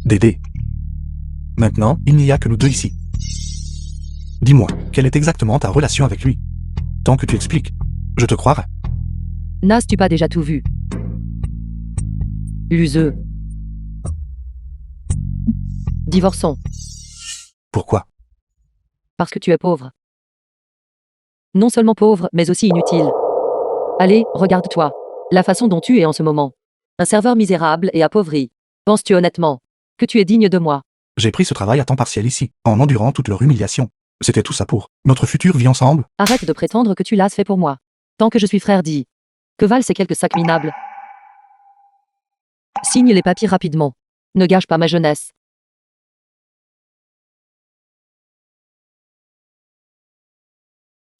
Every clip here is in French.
Dédé. Maintenant, il n'y a que nous deux ici. Dis-moi, quelle est exactement ta relation avec lui? Tant que tu expliques, je te croirai. N'as-tu pas déjà tout vu? L'useux. Divorçons, Pourquoi? parce que tu es pauvre. Non seulement pauvre, mais aussi inutile. Allez, regarde-toi. La façon dont tu es en ce moment. Un serveur misérable et appauvri. Penses-tu honnêtement que tu es digne de moi? J'ai pris ce travail à temps partiel ici, en endurant toute leur humiliation. C'était tout ça pour notre future vie ensemble. Arrête de prétendre que tu l'as fait pour moi. Tant que je suis frère dit. Que valent ces quelques sacs minables? Signe les papiers rapidement. Ne gâche pas ma jeunesse.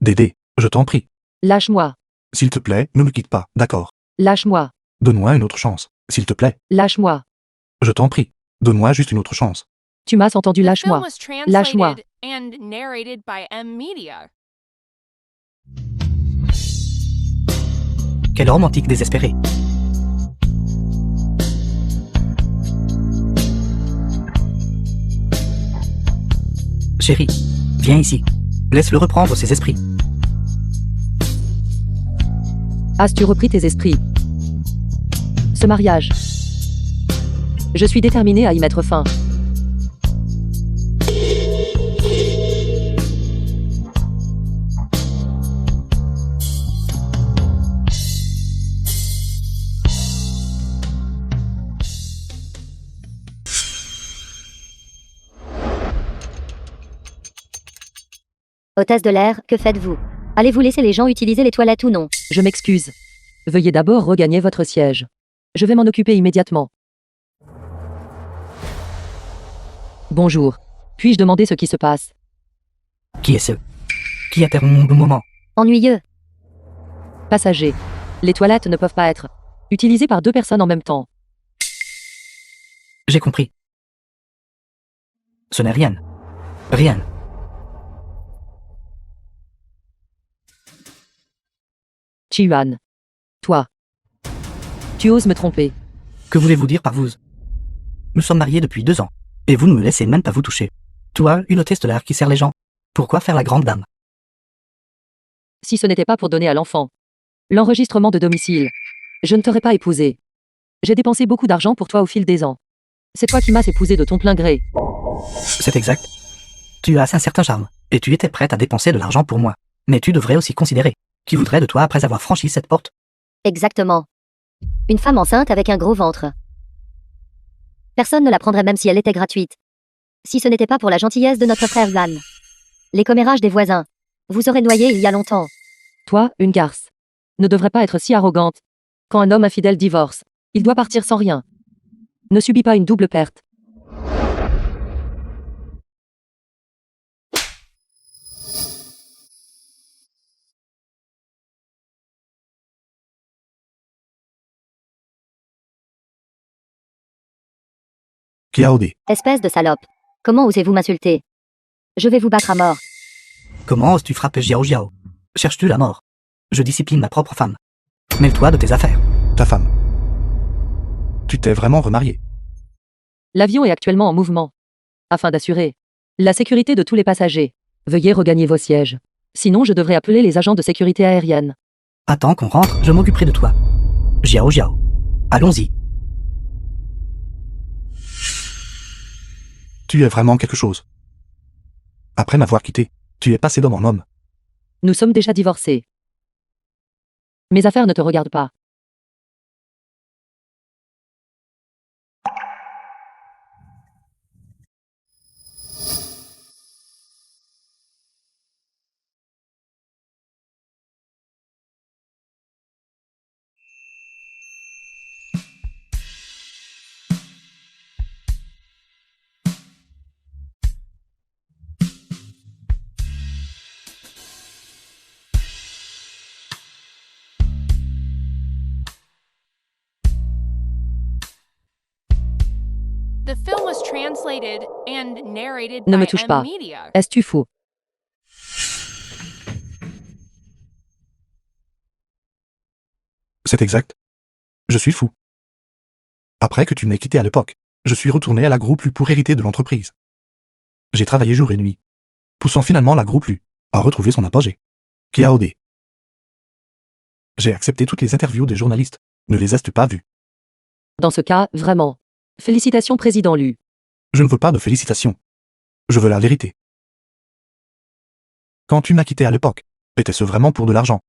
Dédé, je t'en prie. Lâche-moi. S'il te plaît, ne me quitte pas, d'accord? Lâche-moi. Donne-moi une autre chance, s'il te plaît. Lâche-moi. Je t'en prie. Donne-moi juste une autre chance. Tu m'as entendu, The film lâche-moi. was Lâche-moi. translated and narrated by M Media. Quel romantique désespéré. Chérie, viens ici. Laisse-le reprendre ses esprits. As-tu repris tes esprits? Ce mariage. Je suis déterminée à y mettre fin. Hôtesse de l'air, que faites-vous? Allez-vous laisser les gens utiliser les toilettes ou non? Je m'excuse. Veuillez d'abord regagner votre siège. Je vais m'en occuper immédiatement. Bonjour. Puis-je demander ce qui se passe? Qui est ce? Qui interrompt mon moment? Ennuyeux. Passager. Les toilettes ne peuvent pas être utilisées par deux personnes en même temps. J'ai compris. Ce n'est rien. Rien. Chi-Yuan. Toi. Tu oses me tromper. Que voulez-vous dire par vous? Nous sommes mariés depuis 2 ans. Et vous ne me laissez même pas vous toucher. Toi, une hôtesse de l'air qui sert les gens. Pourquoi faire la grande dame? Si ce n'était pas pour donner à l'enfant l'enregistrement de domicile, je ne t'aurais pas épousé. J'ai dépensé beaucoup d'argent pour toi au fil des ans. C'est toi qui m'as épousé de ton plein gré. C'est exact. Tu as un certain charme. Et tu étais prête à dépenser de l'argent pour moi. Mais tu devrais aussi considérer qui voudrait de toi après avoir franchi cette porte. Exactement. Une femme enceinte avec un gros ventre. Personne ne la prendrait même si elle était gratuite. Si ce n'était pas pour la gentillesse de notre frère Van. Les commérages des voisins. Vous aurez noyé il y a longtemps. Toi, une garce, ne devrais pas être si arrogante. Quand un homme infidèle divorce, il doit partir sans rien. Ne subis pas une double perte. Kiaodé. Espèce de salope. Comment osez-vous m'insulter? Je vais vous battre à mort. Comment oses-tu frapper Jiao Jiao? Cherches-tu la mort? Je discipline ma propre femme. Mêle-toi de tes affaires. Ta femme. Tu t'es vraiment remarié. L'avion est actuellement en mouvement. Afin d'assurer la sécurité de tous les passagers, veuillez regagner vos sièges. Sinon, je devrais appeler les agents de sécurité aérienne. Attends qu'on rentre, je m'occuperai de toi. Jiao Jiao. Allons-y. Tu es vraiment quelque chose. Après m'avoir quitté, tu es passé d'homme en homme. Nous sommes déjà divorcés. Mes affaires ne te regardent pas. The film was translated and narrated Ne by me touche M pas. Media. Es-tu fou? C'est exact. Je suis fou. Après que tu m'aies quitté à l'époque, je suis retourné à la groupe Lu pour hériter de l'entreprise. J'ai travaillé jour et nuit, poussant finalement la groupe Lu à retrouver son apogée. KAOD. J'ai accepté toutes les interviews des journalistes. Ne les as-tu pas vues? Dans ce cas, vraiment. Félicitations président Lu. Je ne veux pas de félicitations. Je veux la vérité. Quand tu m'as quitté à l'époque, était-ce vraiment pour de l'argent?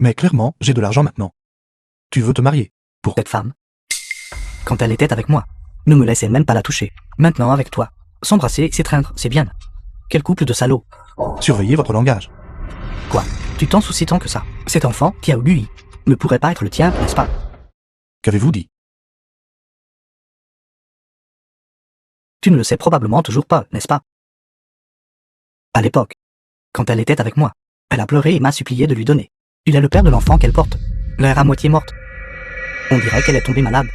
Mais clairement, j'ai de l'argent maintenant. Tu veux te marier. Pour Cette femme, quand elle était avec moi, ne me laissait même pas la toucher. Maintenant, avec toi, s'embrasser, s'étreindre, c'est bien. Quel couple de salauds. surveiller votre langage. Quoi? Tu t'en soucies tant que ça? Cet enfant, qui a lui, ne pourrait pas être le tien, n'est-ce pas? Qu'avez-vous dit? Tu ne le sais probablement toujours pas, n'est-ce pas? À l'époque, quand elle était avec moi, elle a pleuré et m'a supplié de lui donner. Il est le père de l'enfant qu'elle porte, l'air à moitié morte. On dirait qu'elle est tombée malade.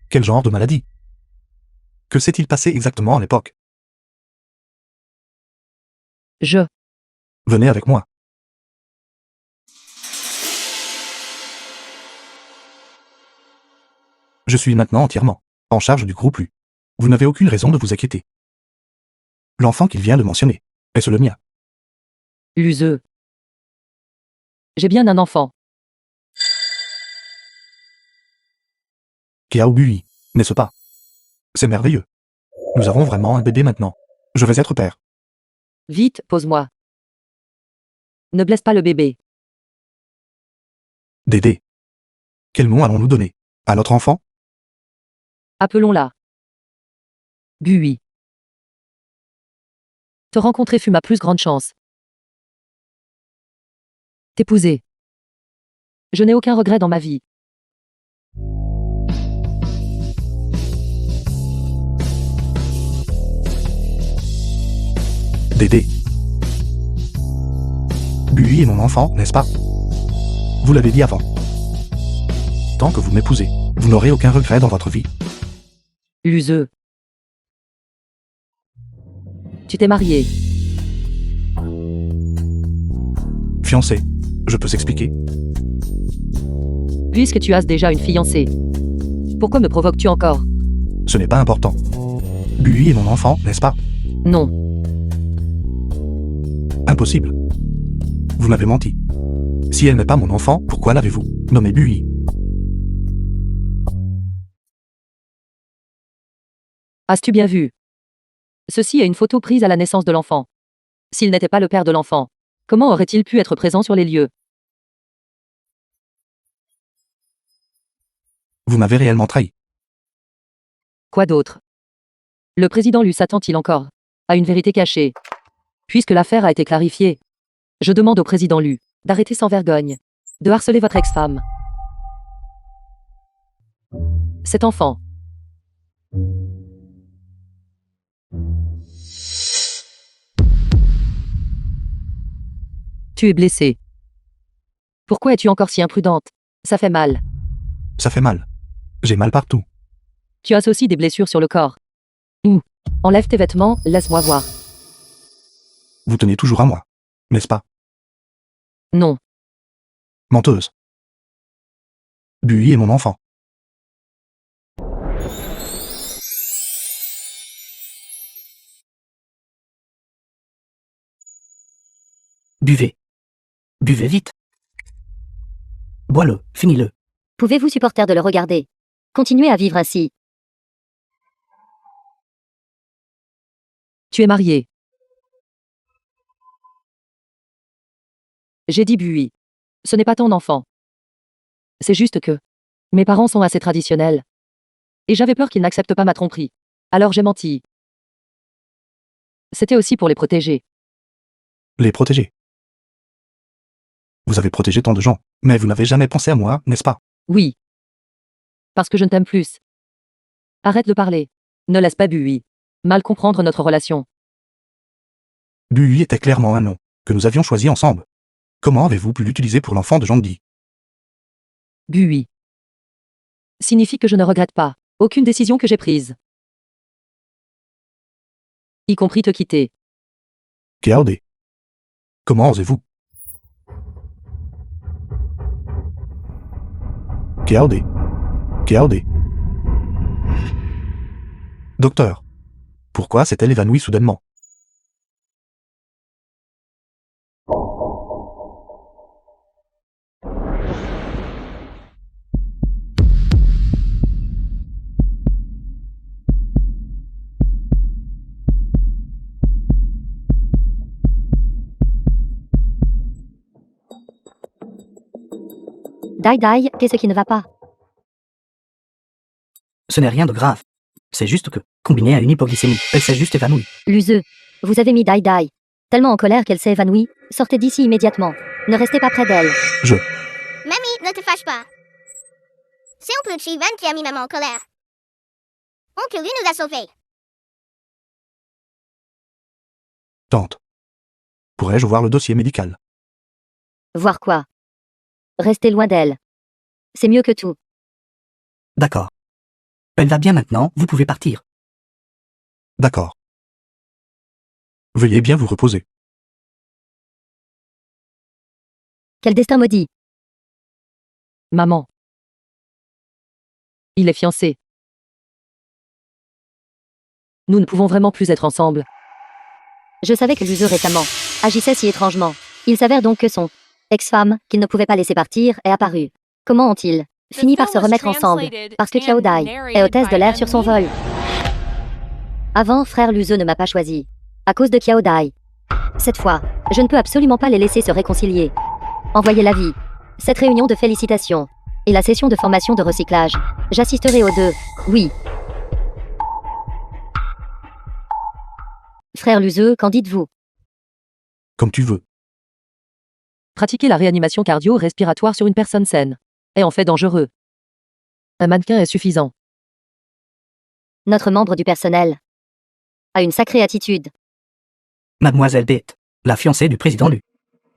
Quel genre de maladie? Que s'est-il passé exactement à l'époque? Je. Venez avec moi. Je suis maintenant entièrement en charge du groupe Lu. Vous n'avez aucune raison de vous inquiéter. L'enfant qu'il vient de mentionner, est-ce le mien? Luseux. J'ai bien un enfant. Kiaobui, n'est-ce pas? C'est merveilleux. Nous avons vraiment un bébé maintenant. Je vais être père. Vite, pose-moi. Ne blesse pas le bébé. Dédé. Quel nom allons-nous donner à notre enfant? Appelons-la. Bui. Te rencontrer fut ma plus grande chance. T'épouser. Je n'ai aucun regret dans ma vie. Dédé. Bui est mon enfant, n'est-ce pas? Vous l'avez dit avant. Tant que vous m'épousez, vous n'aurez aucun regret dans votre vie. Luseux. Tu t'es marié. Fiancé, je peux s'expliquer? Puisque tu as déjà une fiancée. Pourquoi me provoques-tu encore? Ce n'est pas important. Bui est mon enfant, n'est-ce pas? Non. Impossible. Vous m'avez menti. Si elle n'est pas mon enfant, pourquoi l'avez-vous nommé Bui? As-tu bien vu? Ceci est une photo prise à la naissance de l'enfant. S'il n'était pas le père de l'enfant, comment aurait-il pu être présent sur les lieux? Vous m'avez réellement trahi. Quoi d'autre? Le président Lu s'attend-il encore à une vérité cachée? Puisque l'affaire a été clarifiée, je demande au président Lu d'arrêter sans vergogne de harceler votre ex-femme. Cet enfant. Tu es blessée. Pourquoi es-tu encore si imprudente? Ça fait mal. Ça fait mal. J'ai mal partout. Tu as aussi des blessures sur le corps. Enlève tes vêtements, laisse-moi voir. Vous tenez toujours à moi, n'est-ce pas? Non. Menteuse. Bui est mon enfant. Buvez. Buvez vite. Bois-le, finis-le. Pouvez-vous supporter de le regarder? Continuez à vivre ainsi. Tu es marié. J'ai dit Bui. Ce n'est pas ton enfant. C'est juste que mes parents sont assez traditionnels. Et j'avais peur qu'ils n'acceptent pas ma tromperie. Alors j'ai menti. C'était aussi pour les protéger. Les protéger. Vous avez protégé tant de gens, mais vous n'avez jamais pensé à moi, n'est-ce pas? Oui. Parce que je ne t'aime plus. Arrête de parler. Ne laisse pas Bui mal comprendre notre relation. Bui était clairement un nom que nous avions choisi ensemble. Comment avez-vous pu l'utiliser pour l'enfant de Jean-Di? Bui signifie que je ne regrette pas aucune décision que j'ai prise. Y compris te quitter. Kiaode. Comment osez-vous? KAOD. KAOD. Docteur. Pourquoi s'est-elle évanouie soudainement? Dai, qu'est-ce qui ne va pas? Ce n'est rien de grave. C'est juste que, combiné à une hypoglycémie, elle s'est juste évanouie. Luseux, vous avez mis Dai. Tellement en colère qu'elle s'est évanouie, sortez d'ici immédiatement. Ne restez pas près d'elle. Mamie, ne te fâche pas. C'est Oncle Chivan qui a mis maman en colère. Oncle Lu nous a sauvés. Tante. Pourrais-je voir le dossier médical? Voir quoi? Restez loin d'elle. C'est mieux que tout. D'accord. Elle va bien maintenant, vous pouvez partir. D'accord. Veuillez bien vous reposer. Quel destin maudit. Maman. Il est fiancé. Nous ne pouvons vraiment plus être ensemble. Je savais que Luseux récemment agissait si étrangement. Il s'avère donc que son ex-femme, qu'il ne pouvait pas laisser partir, est apparue. Comment ont-ils fini par se remettre ensemble? Parce que Kiao Dai est hôtesse de l'air sur son vol. Avant, frère Luseux ne m'a pas choisi. À cause de Kiao Dai. Cette fois, je ne peux absolument pas les laisser se réconcilier. Envoyez l'avis. Cette réunion de félicitations. Et la session de formation de recyclage. J'assisterai aux deux. Oui. Frère Luseux, qu'en dites-vous? Comme tu veux. Pratiquer la réanimation cardio-respiratoire sur une personne saine est en fait dangereux. Un mannequin est suffisant. Notre membre du personnel a une sacrée attitude. Mademoiselle Bate, la fiancée du président Lu.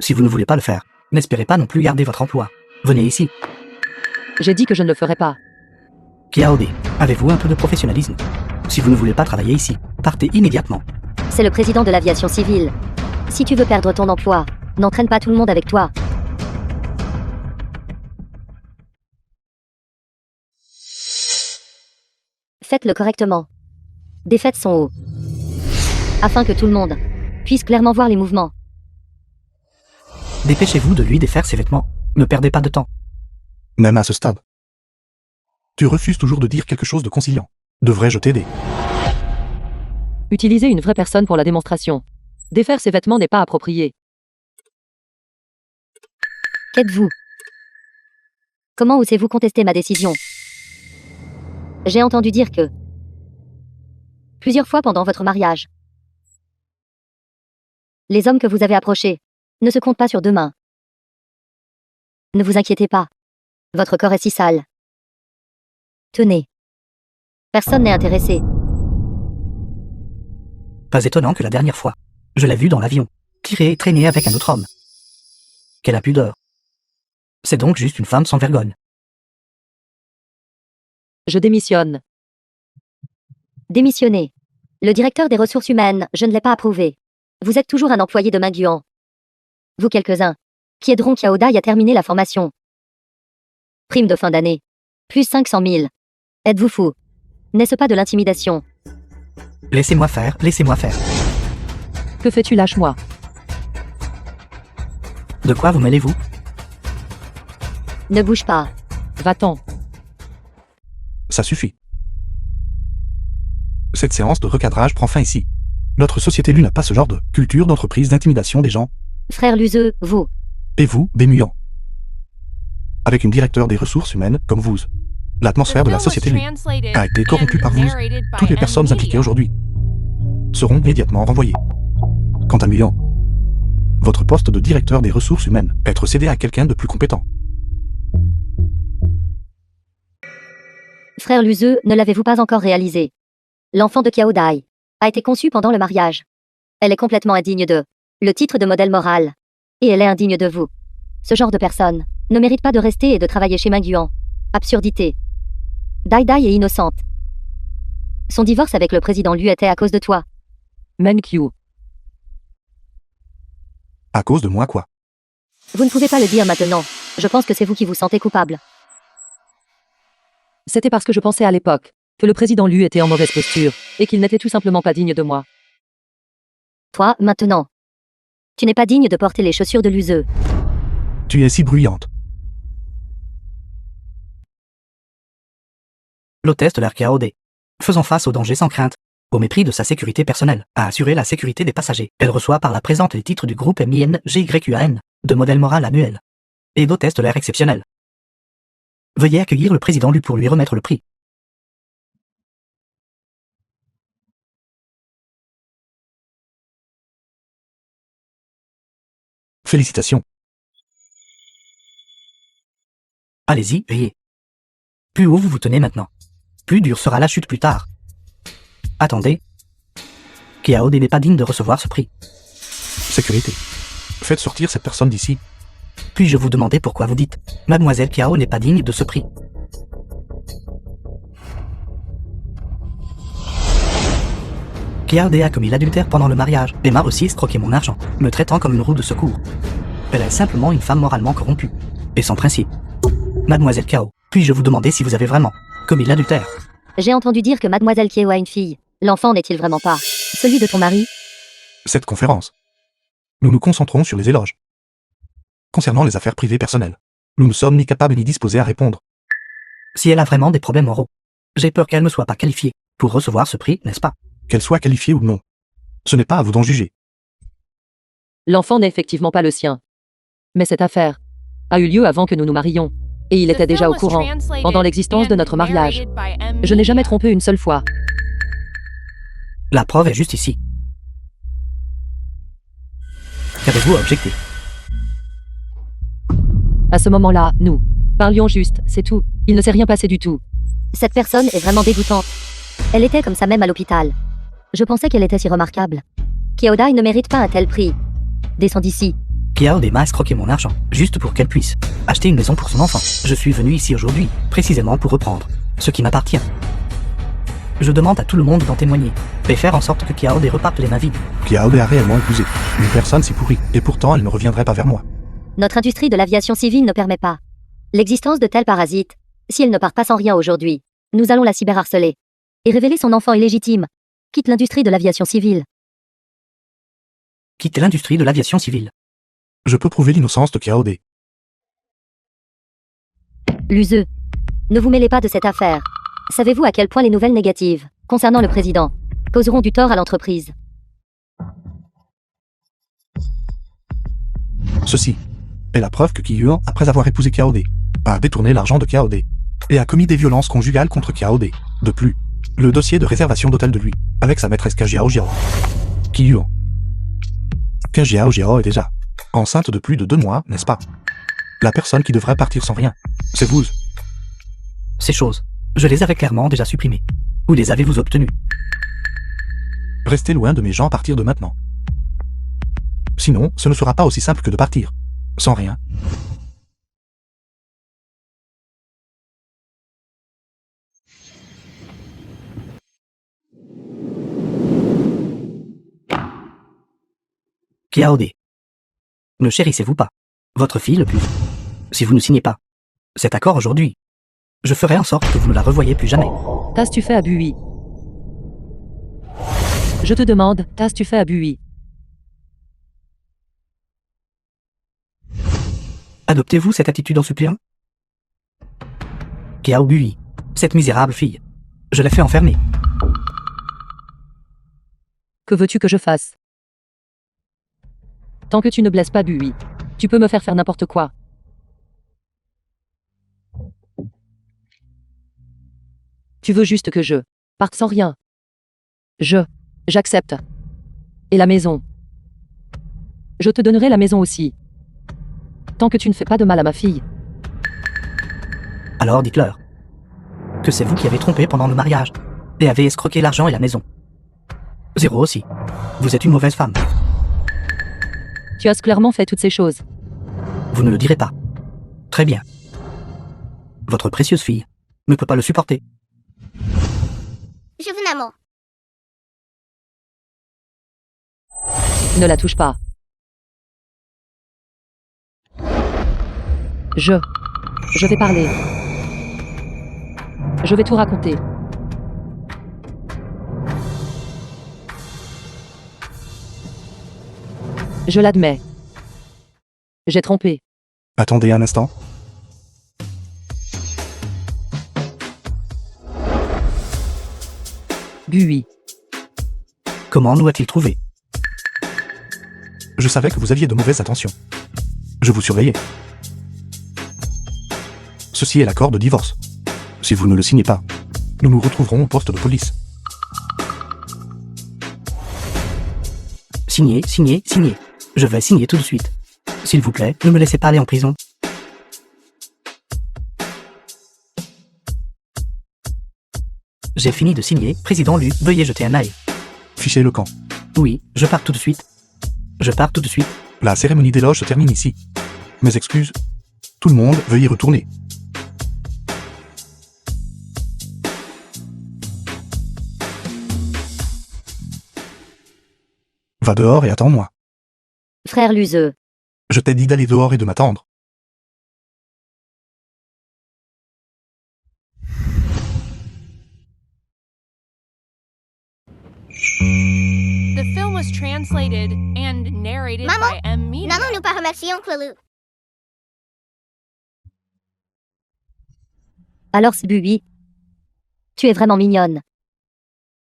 Si vous ne voulez pas le faire, n'espérez pas non plus garder votre emploi. Venez ici. J'ai dit que je ne le ferai pas. KAOD, avez-vous un peu de professionnalisme? Si vous ne voulez pas travailler ici, partez immédiatement. C'est le président de l'aviation civile. Si tu veux perdre ton emploi, n'entraîne pas tout le monde avec toi. Faites-le correctement. Défaites son haut. Afin que tout le monde puisse clairement voir les mouvements. Dépêchez-vous de lui défaire ses vêtements. Ne perdez pas de temps. Même à ce stade. Tu refuses toujours de dire quelque chose de conciliant. Devrais-je t'aider? Utilisez une vraie personne pour la démonstration. Défaire ses vêtements n'est pas approprié. Qu'êtes-vous? Comment osez-vous contester ma décision? J'ai entendu dire que plusieurs fois pendant votre mariage, les hommes que vous avez approchés ne se comptent pas sur deux mains. Ne vous inquiétez pas. Votre corps est si sale. Tenez. Personne n'est intéressé. Pas étonnant que la dernière fois, je l'ai vu dans l'avion, tirer et traîner avec un autre homme. Quelle a pudeur. C'est donc juste une femme sans vergogne. Je démissionne. Démissionnez. Le directeur des ressources humaines, je ne l'ai pas approuvé. Vous êtes toujours un employé de Mingyuan. Vous quelques-uns, qui aideront Kiao Dai à terminer la formation. Prime de fin d'année. Plus 500 000. Êtes-vous fou? N'est-ce pas de l'intimidation? Laissez-moi faire, laissez-moi faire. Que fais-tu? Lâche-moi. De quoi vous mêlez-vous? Ne bouge pas. Va-t'en. Ça suffit. Cette séance de recadrage prend fin ici. Notre société Lu n'a pas ce genre de culture d'entreprise d'intimidation des gens. Frère Luseux, vous. Et vous, Bémuyan. Avec une directeur des ressources humaines comme vous. L'atmosphère de la société Lu a été corrompue par vous. Toutes les personnes impliquées aujourd'hui seront immédiatement renvoyées. Quant à Muyan, votre poste de directeur des ressources humaines peut être cédé à quelqu'un de plus compétent. Frère Luseux, ne l'avez-vous pas encore réalisé? L'enfant de Kiao Dai a été conçue pendant le mariage. Elle est complètement indigne de le titre de modèle moral. Et elle est indigne de vous. Ce genre de personne ne mérite pas de rester et de travailler chez Mingyuan. Absurdité. Dai est innocente. Son divorce avec le président Lu était à cause de toi. Meng Qiu. À cause de moi quoi? Vous ne pouvez pas le dire maintenant. Je pense que c'est vous qui vous sentez coupable. C'était parce que je pensais à l'époque que le président Lu était en mauvaise posture et qu'il n'était tout simplement pas digne de moi. Toi, maintenant. Tu n'es pas digne de porter les chaussures de l'useux. Tu es si bruyante. L'hôtesse de l'air KOD. Faisant face au danger sans crainte, au mépris de sa sécurité personnelle, à assurer la sécurité des passagers. Elle reçoit par la présente les titres du groupe MINGYQAN, de modèle moral annuel, et d'hôtesse de l'air exceptionnelle. Veuillez accueillir le président Lu pour lui remettre le prix. Félicitations. Allez-y, riez. Plus haut vous vous tenez maintenant, plus dure sera la chute plus tard. Attendez. KOD n'est pas digne de recevoir ce prix. Sécurité. Faites sortir cette personne d'ici. Puis-je vous demander pourquoi vous dites « Mademoiselle Kiao n'est pas digne de ce prix ». KOD a commis l'adultère pendant le mariage et m'a aussi escroqué mon argent, me traitant comme une roue de secours. Elle est simplement une femme moralement corrompue et sans principe. Mademoiselle Kiao, puis-je vous demander si vous avez vraiment commis l'adultère? J'ai entendu dire que Mademoiselle Kieo a une fille. L'enfant n'est-il vraiment pas celui de ton mari? Cette conférence. Nous nous concentrons sur les éloges. Concernant les affaires privées personnelles, nous ne sommes ni capables ni disposés à répondre. Si elle a vraiment des problèmes moraux, j'ai peur qu'elle ne soit pas qualifiée pour recevoir ce prix, n'est-ce pas? Qu'elle soit qualifiée ou non. Ce n'est pas à vous d'en juger. L'enfant n'est effectivement pas le sien. Mais cette affaire a eu lieu avant que nous nous marions. Et il était déjà au courant pendant l'existence de notre mariage. Je n'ai jamais trompé une seule fois. La preuve est juste ici. Qu'avez-vous à objecter? À ce moment-là, nous parlions juste, c'est tout. Il ne s'est rien passé du tout. Cette personne est vraiment dégoûtante. Elle était comme ça même à l'hôpital. Je pensais qu'elle était si remarquable. Kiaodai ne mérite pas un tel prix. Descends d'ici. KOD m'a escroqué mon argent, juste pour qu'elle puisse acheter une maison pour son enfant. Je suis venu ici aujourd'hui, précisément pour reprendre ce qui m'appartient. Je demande à tout le monde d'en témoigner, et faire en sorte que KOD reparte les mains vides. KOD a réellement épousé une personne si pourrie, et pourtant elle ne reviendrait pas vers moi. Notre industrie de l'aviation civile ne permet pas l'existence de tels parasites. Si elle ne part pas sans rien aujourd'hui, nous allons la cyberharceler et révéler son enfant illégitime. Quitte l'industrie de l'aviation civile. Quitte l'industrie de l'aviation civile. Je peux prouver l'innocence de KOD. L'useux. Ne vous mêlez pas de cette affaire. Savez-vous à quel point les nouvelles négatives concernant le président causeront du tort à l'entreprise? Ceci est la preuve que Ki-Yuan, après avoir épousé KOD, a détourné l'argent de KOD et a commis des violences conjugales contre KOD. De plus, le dossier de réservation d'hôtel de lui, avec sa maîtresse Kajiao Jiao. Ki-Yuan. Kajiao Jiao est déjà enceinte de plus de 2 mois, n'est-ce pas? La personne qui devrait partir sans rien, c'est vous. Ces choses, je les avais clairement déjà supprimées. Où les avez-vous obtenues? Restez loin de mes gens à partir de maintenant. Sinon, ce ne sera pas aussi simple que de partir. Sans rien. KOD. Ne chérissez-vous pas votre fille le plus? Si vous ne signez pas cet accord aujourd'hui, je ferai en sorte que vous ne la revoyez plus jamais. Qu'as-tu fait à Bui? Je te demande, qu'as-tu fait à Bui? Adoptez-vous cette attitude en suppliant? Kiao Bui, cette misérable fille, je l'ai fait enfermer. Que veux-tu que je fasse? Tant que tu ne blesses pas Bui, tu peux me faire n'importe quoi. Tu veux juste que je parte sans rien. J'accepte. Et la maison. Je te donnerai la maison aussi. Tant que tu ne fais pas de mal à ma fille. Alors dites-leur que c'est vous qui avez trompé pendant le mariage et avez escroqué l'argent et la maison. Zéro aussi. Vous êtes une mauvaise femme. Tu as clairement fait toutes ces choses. Vous ne le direz pas. Très bien. Votre précieuse fille ne peut pas le supporter. Je veux Namo. Ne la touche pas. Je vais parler. Je vais tout raconter. Je l'admets. J'ai trompé. Attendez un instant. Bui. Comment nous a-t-il trouvé? Je savais que vous aviez de mauvaises intentions. Je vous surveillais. Ceci est l'accord de divorce. Si vous ne le signez pas, nous nous retrouverons au poste de police. Signez, signez, signez. Je vais signer tout de suite. S'il vous plaît, ne me laissez pas aller en prison. J'ai fini de signer. Président Lu, veuillez jeter un œil. Fichez le camp. Oui, je pars tout de suite. Je pars tout de suite. La cérémonie d'éloge se termine ici. Mes excuses. Tout le monde veut y retourner. Va dehors et attends-moi. Frère Luzeux. Je t'ai dit d'aller dehors et de m'attendre. The film was translated and narrated Maman, by M. Media. Maman nous pas remercier Oncle Lou. Alors Bui. Tu es vraiment mignonne.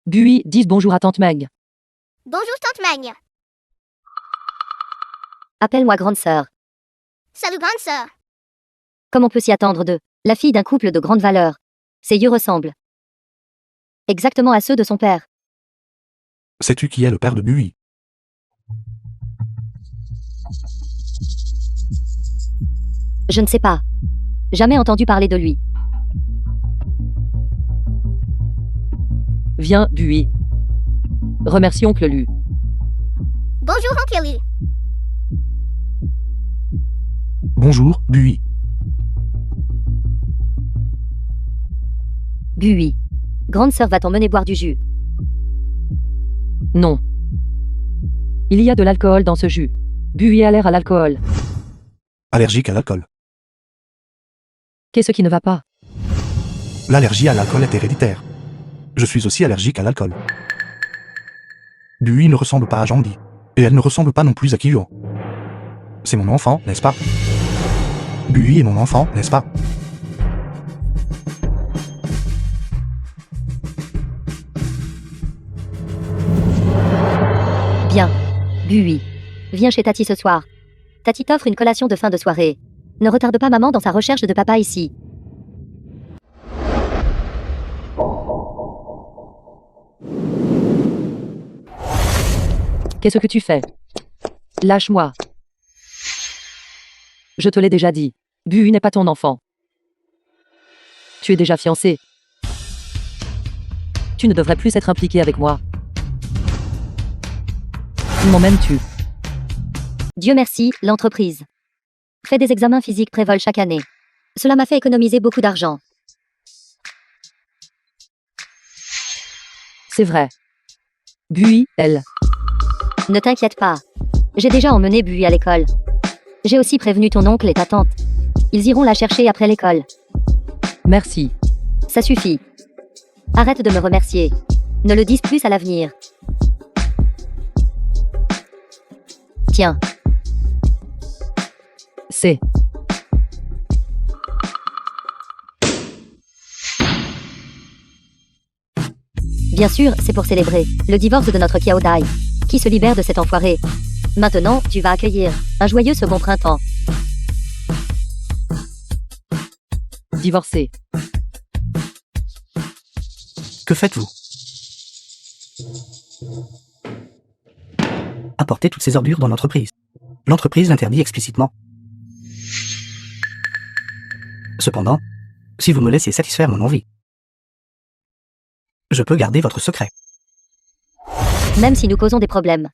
Bui, dis bonjour à Tante Meg. Bonjour Tante Mag. Appelle-moi grande sœur. Salut grande sœur. Comme on peut s'y attendre de la fille d'un couple de grande valeur. Ses yeux ressemblent exactement à ceux de son père. Sais-tu qui est le père de Bui? Je ne sais pas. Jamais entendu parler de lui. Viens, Bui. Remercie oncle Lu. Bonjour Oncle Lou. Bonjour, Bui. Bui. Grande sœur va t'emmener boire du jus. Non. Il y a de l'alcool dans ce jus. Bui a l'air à l'alcool. Allergique à l'alcool. Qu'est-ce qui ne va pas? L'allergie à l'alcool est héréditaire. Je suis aussi allergique à l'alcool. Bui ne ressemble pas à Jandy. Et elle ne ressemble pas non plus à Kyo. C'est mon enfant, n'est-ce pas? Bui est mon enfant, n'est-ce pas? Bien. Bui. Viens chez Tati ce soir. Tati t'offre une collation de fin de soirée. Ne retarde pas maman dans sa recherche de papa ici. Qu'est-ce que tu fais? Lâche-moi. Je te l'ai déjà dit. Bui n'est pas ton enfant. Tu es déjà fiancé. Tu ne devrais plus être impliqué avec moi. M'en m'aimes-tu? Dieu merci, l'entreprise fait des examens physiques prévol chaque année. Cela m'a fait économiser beaucoup d'argent. C'est vrai. Bui, elle. Ne t'inquiète pas. J'ai déjà emmené Bui à l'école. J'ai aussi prévenu ton oncle et ta tante. Ils iront la chercher après l'école. Merci. Ça suffit. Arrête de me remercier. Ne le dise plus à l'avenir. Tiens. C'est. Bien sûr, c'est pour célébrer le divorce de notre Kyaodai, qui se libère de cet enfoiré. Maintenant, tu vas accueillir un joyeux second printemps. Divorcé. Que faites-vous? Apportez toutes ces ordures dans l'entreprise. L'entreprise l'interdit explicitement. Cependant, si vous me laissez satisfaire mon envie, je peux garder votre secret. Même si nous causons des problèmes.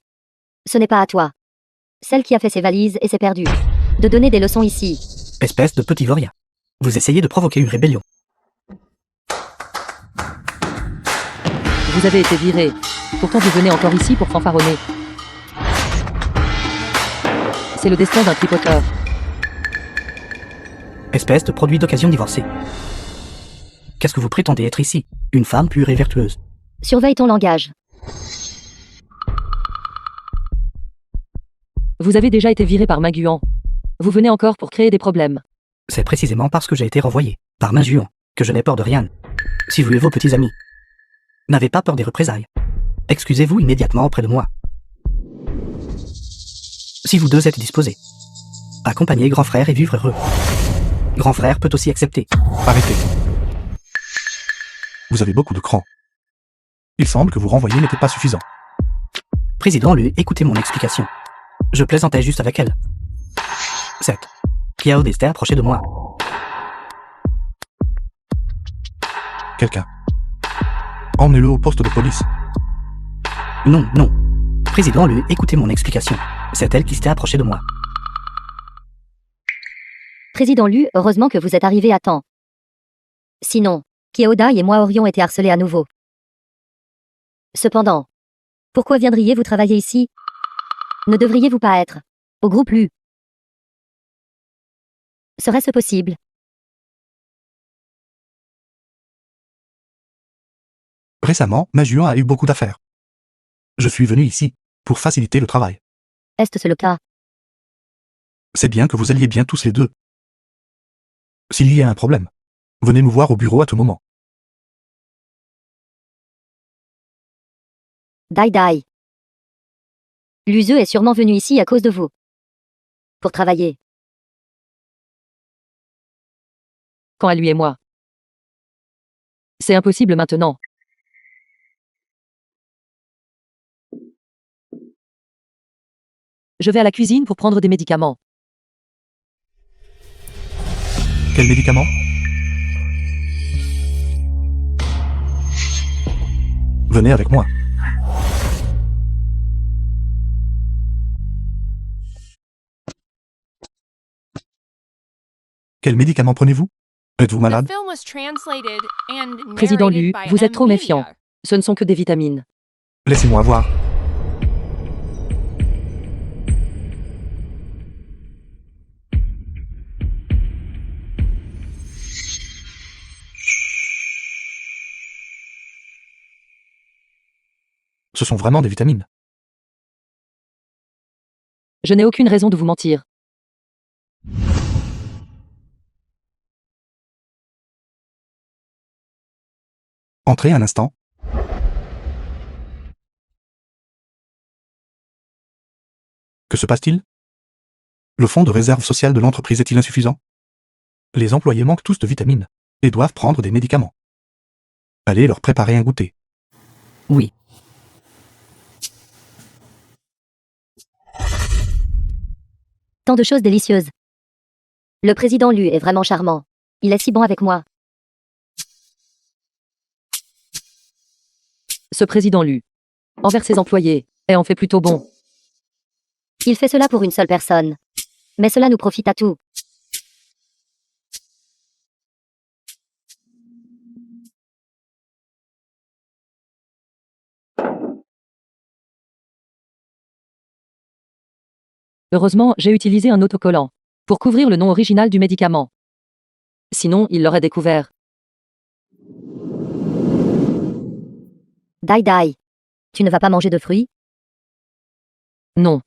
Ce n'est pas à toi, celle qui a fait ses valises et s'est perdue, de donner des leçons ici. Espèce de petit vaurien. Vous essayez de provoquer une rébellion. Vous avez été viré. Pourtant vous venez encore ici pour fanfaronner. C'est le destin d'un tripoteur. Espèce de produit d'occasion divorcé. Qu'est-ce que vous prétendez être ici? Une femme pure et vertueuse. Surveille ton langage. Vous avez déjà été viré par Maguan. Vous venez encore pour créer des problèmes. C'est précisément parce que j'ai été renvoyé, par Maguan, que je n'ai peur de rien. Si vous et vos petits amis n'avez pas peur des représailles, excusez-vous immédiatement auprès de moi. Si vous deux êtes disposés, accompagnez grand frère et vivre heureux. Grand frère peut aussi accepter. Arrêtez. Vous avez beaucoup de cran. Il semble que vous renvoyer n'était pas suffisant. Président Lu, écoutez mon explication. Je plaisantais juste avec elle. 7. Kiaode s'était approché de moi. Quelqu'un. Emmenez-le au poste de police. Non, non. Président Lu, écoutez mon explication. C'est elle qui s'était approchée de moi. Président Lu, heureusement que vous êtes arrivé à temps. Sinon, Kyeodai et moi aurions été harcelés à nouveau. Cependant, pourquoi viendriez-vous travailler ici? Ne devriez-vous pas être au groupe Lu? Serait-ce possible? Récemment, Maguan a eu beaucoup d'affaires. Je suis venu ici pour faciliter le travail. Est-ce le cas? C'est bien que vous alliez bien tous les deux. S'il y a un problème, venez me voir au bureau à tout moment. Dai Dai. Luzeux est sûrement venu ici à cause de vous. Pour travailler. Quand à lui et moi. C'est impossible maintenant. Je vais à la cuisine pour prendre des médicaments. Quel médicament? Venez avec moi. Quel médicament prenez-vous? Êtes-vous The malade? film was translated and Président Lu, narrated by vous êtes trop M méfiant. Media. Ce ne sont que des vitamines. Laissez-moi voir. Ce sont vraiment des vitamines. Je n'ai aucune raison de vous mentir. Entrez un instant. Que se passe-t-il? Le fonds de réserve sociale de l'entreprise est-il insuffisant? Les employés manquent tous de vitamines et doivent prendre des médicaments. Allez leur préparer un goûter. Oui. Tant de choses délicieuses. Le président Lu est vraiment charmant. Il est si bon avec moi. Ce président Lu. Envers ses employés, est en fait plutôt bon. Il fait cela pour une seule personne. Mais cela nous profite à tous. Heureusement, j'ai utilisé un autocollant pour couvrir le nom original du médicament. Sinon, il l'aurait découvert. Dai Dai. Tu ne vas pas manger de fruits? Non.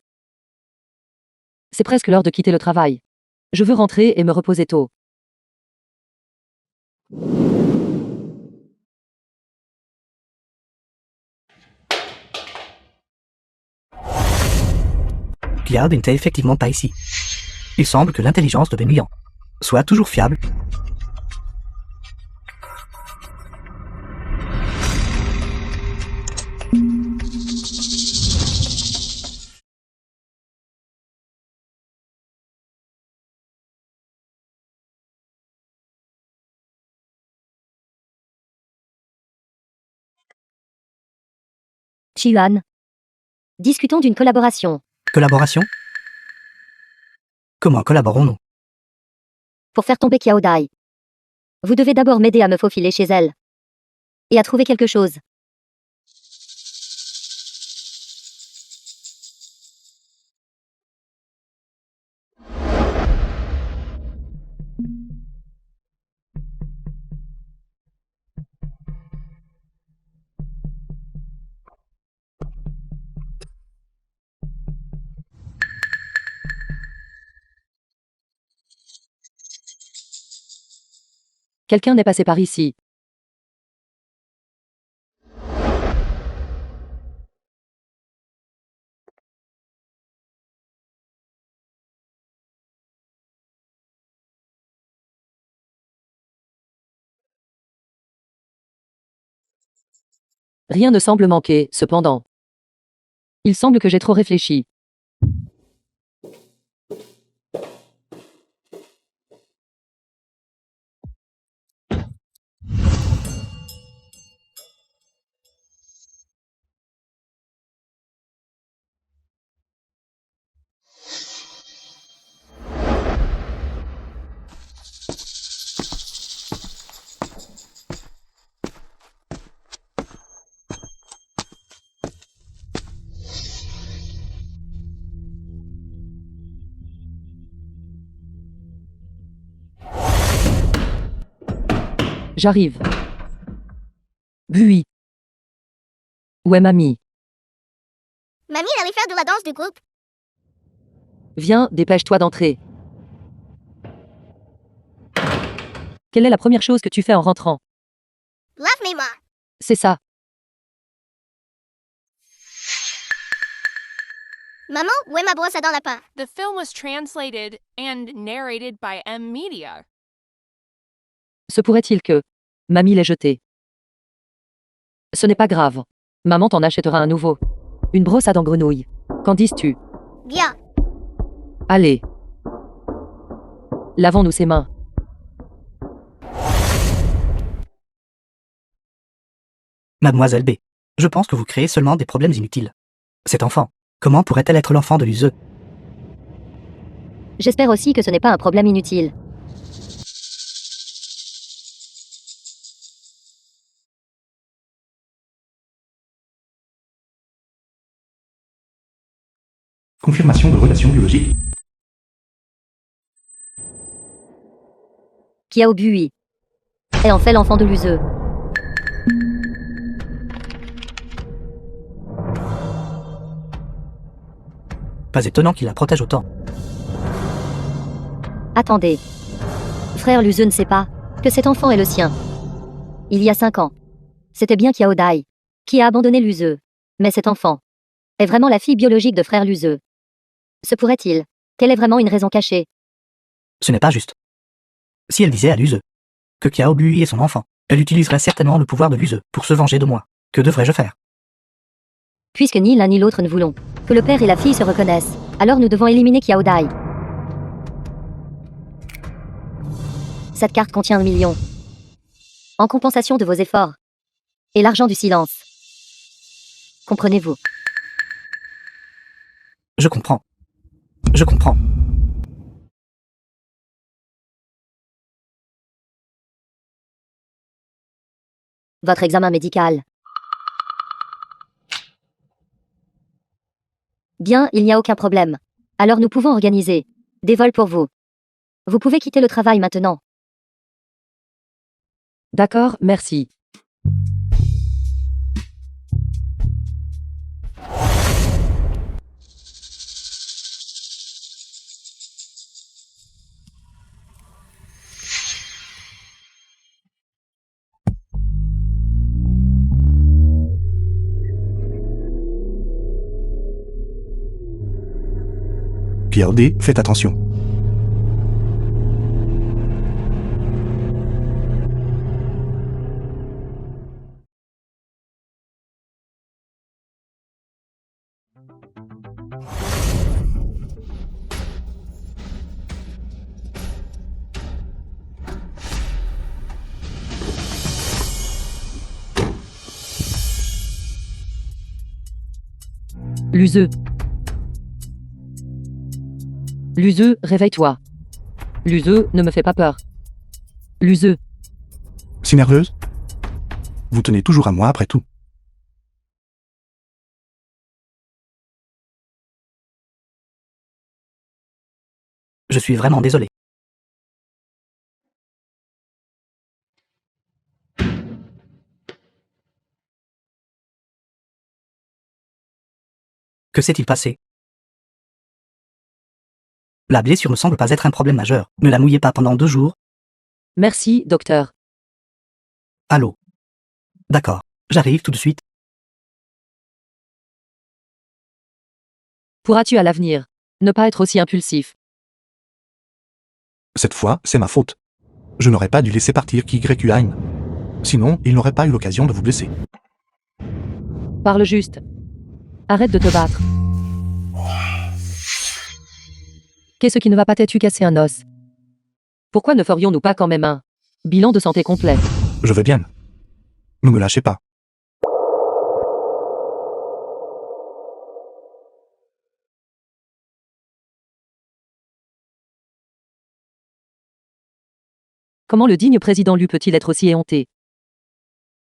C'est presque l'heure de quitter le travail. Je veux rentrer et me reposer tôt. Kiaode n'était effectivement pas ici. Il semble que l'intelligence de Benlian soit toujours fiable. Chi-Yuan. Discutons d'une collaboration. Collaboration? Comment collaborons-nous? Pour faire tomber Kyaodai. Vous devez d'abord m'aider à me faufiler chez elle. Et à trouver quelque chose. Quelqu'un n'est passé par ici. Rien ne semble manquer, cependant. Il semble que j'ai trop réfléchi. J'arrive. Bui. Où est mamie? Mamie elle allait faire de la danse du groupe. Viens, dépêche-toi d'entrer. Quelle est la première chose que tu fais en rentrant? Lave mes mains. C'est ça. Maman, où est ma brosse à dents lapin? The film was translated and narrated by M Media. Se pourrait-il que mamie l'ait jeté? Ce n'est pas grave. Maman t'en achètera un nouveau. Une brosse à dents grenouille. Qu'en dises-tu? Bien. Allez. Lavons-nous ses mains. Mademoiselle B. Je pense que vous créez seulement des problèmes inutiles. Cet enfant, comment pourrait-elle être l'enfant de l'useux? J'espère aussi que ce n'est pas un problème inutile. Confirmation de relation biologique. Kiao Bui est en fait l'enfant de l'useux. Pas étonnant qu'il la protège autant. Attendez. Frère Luzeux ne sait pas que cet enfant est le sien. Il y a 5 ans. C'était bien Kiao Dai qui a abandonné Luzeux. Mais cet enfant est vraiment la fille biologique de frère Luzeux. Se pourrait-il qu'elle ait vraiment une raison cachée? Ce n'est pas juste. Si elle disait à l'useux que Kiao Bui est son enfant, elle utiliserait certainement le pouvoir de l'useux pour se venger de moi. Que devrais-je faire? Puisque ni l'un ni l'autre ne voulons que le père et la fille se reconnaissent, alors nous devons éliminer Kiao Dai. Cette carte contient 1 million. En compensation de vos efforts. Et l'argent du silence. Comprenez-vous? Je comprends. Je comprends. Votre examen médical. Bien, il n'y a aucun problème. Alors nous pouvons organiser des vols pour vous. Vous pouvez quitter le travail maintenant. D'accord, merci. Pierre D, faites attention. Luzeux. Luzeux, réveille-toi. Luzeux, ne me fais pas peur. Luzeux. Si nerveuse? Vous tenez toujours à moi après tout. Je suis vraiment désolé. Que s'est-il passé? La blessure ne semble pas être un problème majeur. Ne la mouillez pas pendant 2 jours. Merci, docteur. Allô? D'accord, j'arrive tout de suite. Pourras-tu à l'avenir ne pas être aussi impulsif? Cette fois, c'est ma faute. Je n'aurais pas dû laisser partir QYUAIN. Sinon, il n'aurait pas eu l'occasion de vous blesser. Parle juste. Arrête de te battre. Qu'est-ce qui ne va pas? T'es-tu cassé un os? Pourquoi ne ferions-nous pas quand même un bilan de santé complet? Je vais bien. Ne me lâchez pas. Comment le digne président Lu peut-il être aussi éhonté?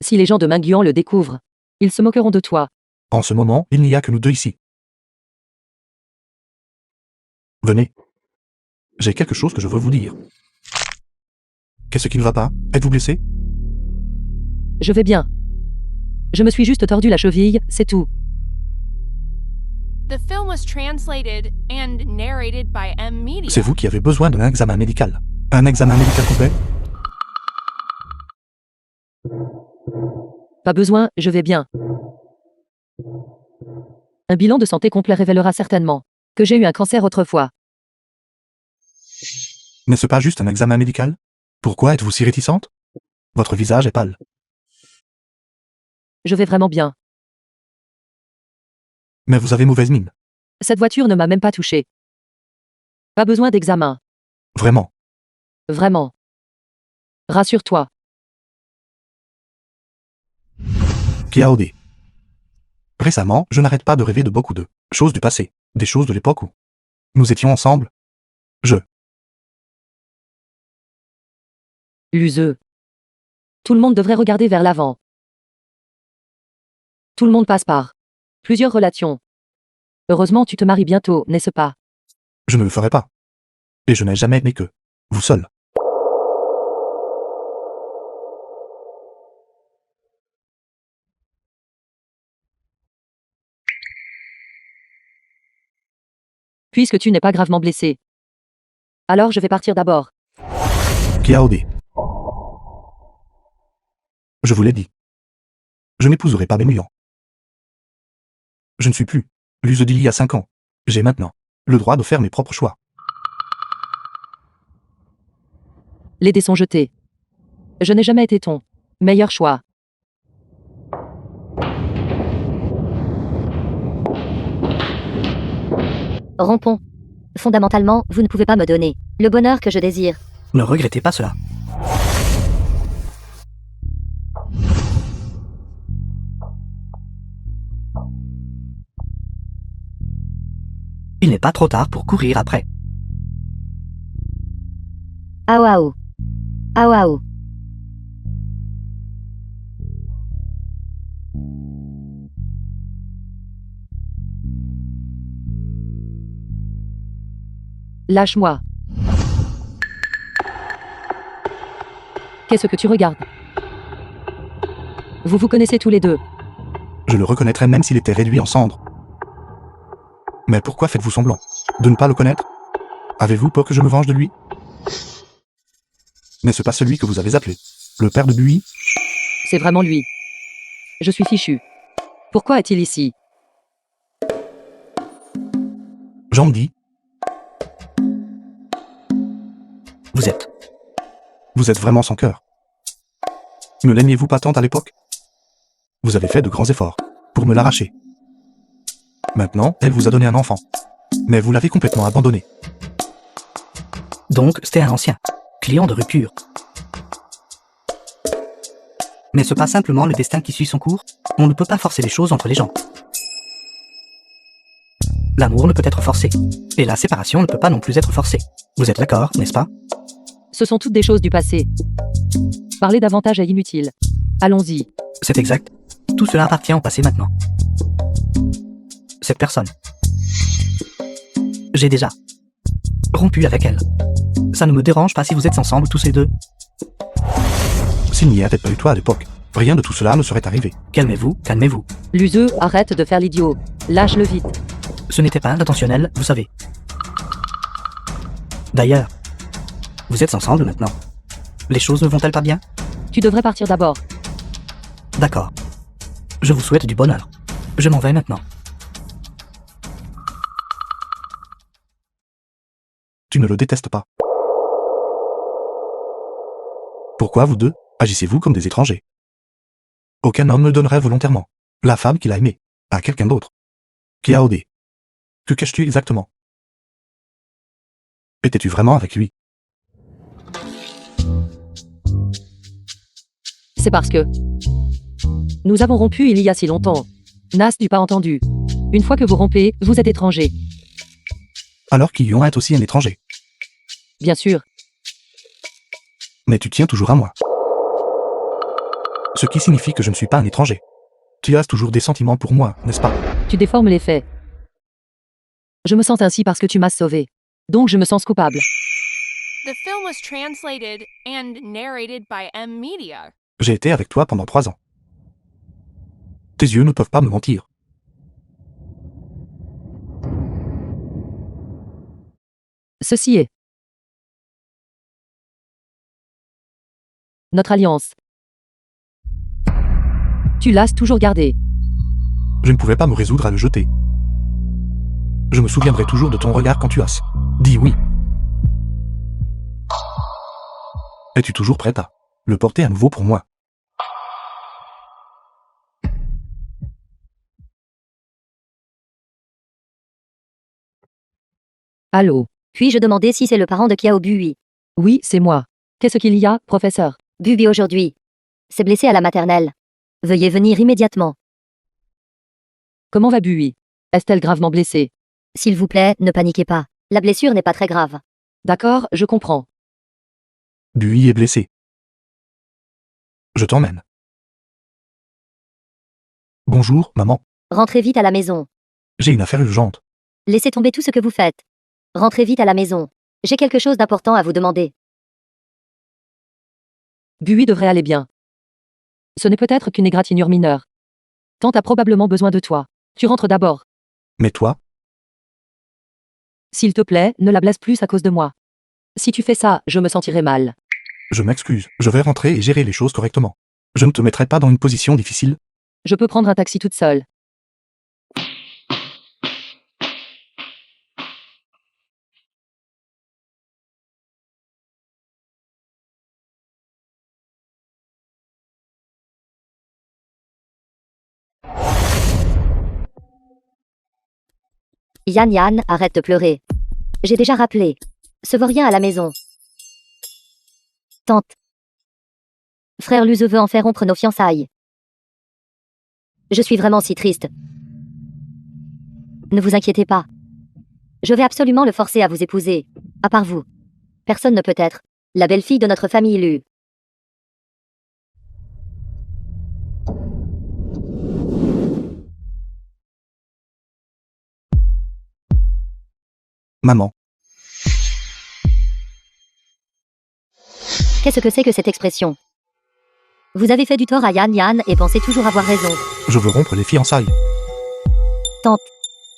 Si les gens de Mingyuan le découvrent, ils se moqueront de toi. En ce moment, il n'y a que nous deux ici. Venez. J'ai quelque chose que je veux vous dire. Qu'est-ce qui ne va pas? Êtes-vous blessé? Je vais bien. Je me suis juste tordu la cheville, c'est tout. The film was translated and narrated by M Media. C'est vous qui avez besoin d'un examen médical. Un examen médical complet? Pas besoin, je vais bien. Un bilan de santé complet révélera certainement que j'ai eu un cancer autrefois. N'est-ce pas juste un examen médical? Pourquoi êtes-vous si réticente? Votre visage est pâle. Je vais vraiment bien. Mais vous avez mauvaise mine. Cette voiture ne m'a même pas touché. Pas besoin d'examen. Vraiment. Vraiment. Rassure-toi. KAOD. Récemment, je n'arrête pas de rêver de beaucoup de choses du passé, des choses de l'époque où nous étions ensemble. L'useux. Tout le monde devrait regarder vers l'avant. Tout le monde passe par plusieurs relations. Heureusement, tu te maries bientôt, n'est-ce pas? Je ne le ferai pas. Et je n'ai jamais aimé que vous seul. Puisque tu n'es pas gravement blessé. Alors je vais partir d'abord. KAOD. Je vous l'ai dit. Je n'épouserai pas Mingyuan. Je ne suis plus l'use d'il y a 5 ans. J'ai maintenant le droit de faire mes propres choix. Les dés sont jetés. Je n'ai jamais été ton meilleur choix. Rompons. Fondamentalement, vous ne pouvez pas me donner le bonheur que je désire. Ne regrettez pas cela. Il n'est pas trop tard pour courir après. Ao ao. Ao ao. Lâche-moi. Qu'est-ce que tu regardes? Vous vous connaissez tous les deux. Je le reconnaîtrais même s'il était réduit en cendres. Mais pourquoi faites-vous semblant de ne pas le connaître? Avez-vous peur que je me venge de lui? N'est-ce pas celui que vous avez appelé le père de Bui? C'est vraiment lui. Je suis fichu. Pourquoi est-il ici? Jean dit. Vous êtes vraiment sans cœur. Ne l'aimiez-vous pas tant à l'époque? Vous avez fait de grands efforts pour me l'arracher. Maintenant, elle vous a donné un enfant. Mais vous l'avez complètement abandonné. Donc, c'était un ancien client de rupture. N'est-ce pas simplement le destin qui suit son cours? On ne peut pas forcer les choses entre les gens. L'amour ne peut être forcé. Et la séparation ne peut pas non plus être forcée. Vous êtes d'accord, n'est-ce pas? Ce sont toutes des choses du passé. Parler davantage est inutile. Allons-y. C'est exact. Tout cela appartient au passé maintenant. Cette personne. J'ai déjà rompu avec elle. Ça ne me dérange pas si vous êtes ensemble tous les deux. S'il n'y avait pas eu toi à l'époque, rien de tout cela ne serait arrivé. Calmez-vous, calmez-vous. L'useux, arrête de faire l'idiot. Lâche-le vite. Ce n'était pas intentionnel, vous savez. D'ailleurs, vous êtes ensemble maintenant. Les choses ne vont-elles pas bien? Tu devrais partir d'abord. D'accord. Je vous souhaite du bonheur. Je m'en vais maintenant. Tu ne le détestes pas. Pourquoi vous deux agissez-vous comme des étrangers? Aucun homme ne donnerait volontairement la femme qu'il a aimée à quelqu'un d'autre. Kiaode. Que caches-tu exactement? Étais-tu vraiment avec lui? C'est parce que nous avons rompu il y a si longtemps. N'as-tu pas entendu? Une fois que vous rompez, vous êtes étranger. Alors Kiyon est aussi un étranger. Bien sûr. Mais tu tiens toujours à moi. Ce qui signifie que je ne suis pas un étranger. Tu as toujours des sentiments pour moi, n'est-ce pas? Tu déformes les faits. Je me sens ainsi parce que tu m'as sauvé. Donc je me sens coupable. The film was translated and narrated by M Media. J'ai été avec toi pendant 3 ans. Tes yeux ne peuvent pas me mentir. Ceci est notre alliance. Tu l'as toujours gardée. Je ne pouvais pas me résoudre à le jeter. Je me souviendrai toujours de ton regard quand tu as dit oui. Es-tu toujours prête à le porter à nouveau pour moi? Allô? Puis-je demander si c'est le parent de Kiao Bui? Oui, c'est moi. Qu'est-ce qu'il y a, professeur? Bui aujourd'hui. C'est blessé à la maternelle. Veuillez venir immédiatement. Comment va Bui? Est-elle gravement blessée? S'il vous plaît, ne paniquez pas. La blessure n'est pas très grave. D'accord, je comprends. Bui est blessé. Je t'emmène. Bonjour, maman. Rentrez vite à la maison. J'ai une affaire urgente. Laissez tomber tout ce que vous faites. Rentrez vite à la maison. J'ai quelque chose d'important à vous demander. Bui devrait aller bien. Ce n'est peut-être qu'une égratignure mineure. Tante a probablement besoin de toi. Tu rentres d'abord. Mais toi, S'il te plaît, ne la blesse plus à cause de moi. Si tu fais ça, je me sentirai mal. je m'excuse. Je vais rentrer et gérer les choses correctement. Je ne te mettrai pas dans une position difficile. Je peux prendre un taxi toute seule. Yann Yann, arrête de pleurer. J'ai déjà rappelé. Ce vaurien à la maison. Tante. Frère Luze veut en faire rompre nos fiançailles. Je suis vraiment si triste. Ne vous inquiétez pas. Je vais absolument le forcer à vous épouser. À part vous. Personne ne peut être la belle-fille de notre famille Lu. Maman, Qu'est-ce que c'est que cette expression? Vous avez fait du tort à Yann Yann et pensez toujours avoir raison. je veux rompre les fiançailles. Tante.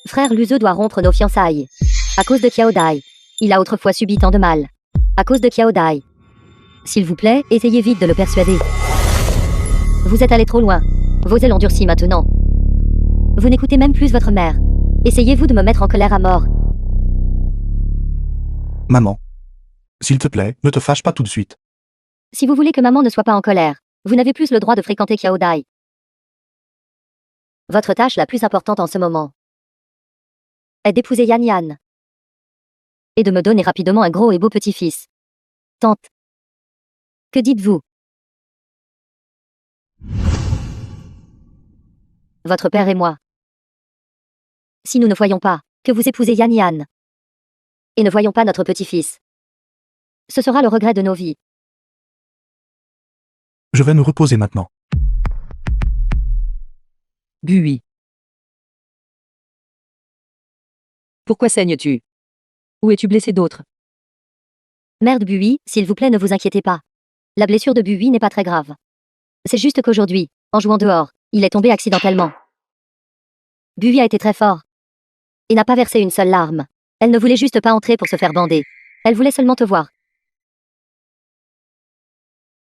Frère Luze doit rompre nos fiançailles. À cause de Kiaodai. Il a autrefois subi tant de mal. À cause de Kiaodai. S'il vous plaît, essayez vite de le persuader. Vous êtes allé trop loin. Vos ailes ont durci maintenant. Vous n'écoutez même plus votre mère. Essayez-vous de me mettre en colère à mort. Maman, s'il te plaît, ne te fâche pas tout de suite. Si vous voulez que maman ne soit pas en colère, vous n'avez plus le droit de fréquenter Kiaodai. Votre tâche la plus importante en ce moment est d'épouser Yann Yann. Et de me donner rapidement un gros et beau petit-fils. Tante. Que dites-vous? Votre père et moi. Si nous ne voyons pas que vous épousez Yann Yann et ne voyons pas notre petit-fils, ce sera le regret de nos vies. Je vais me reposer maintenant. Bui. Pourquoi saignes-tu? Où es-tu blessé d'autre? Mère de Bui, s'il vous plaît, ne vous inquiétez pas. La blessure de Bui n'est pas très grave. C'est juste qu'aujourd'hui, en jouant dehors, il est tombé accidentellement. Bui a été très fort. Et n'a pas versé une seule larme. Elle ne voulait juste pas entrer pour se faire bander. Elle voulait seulement te voir.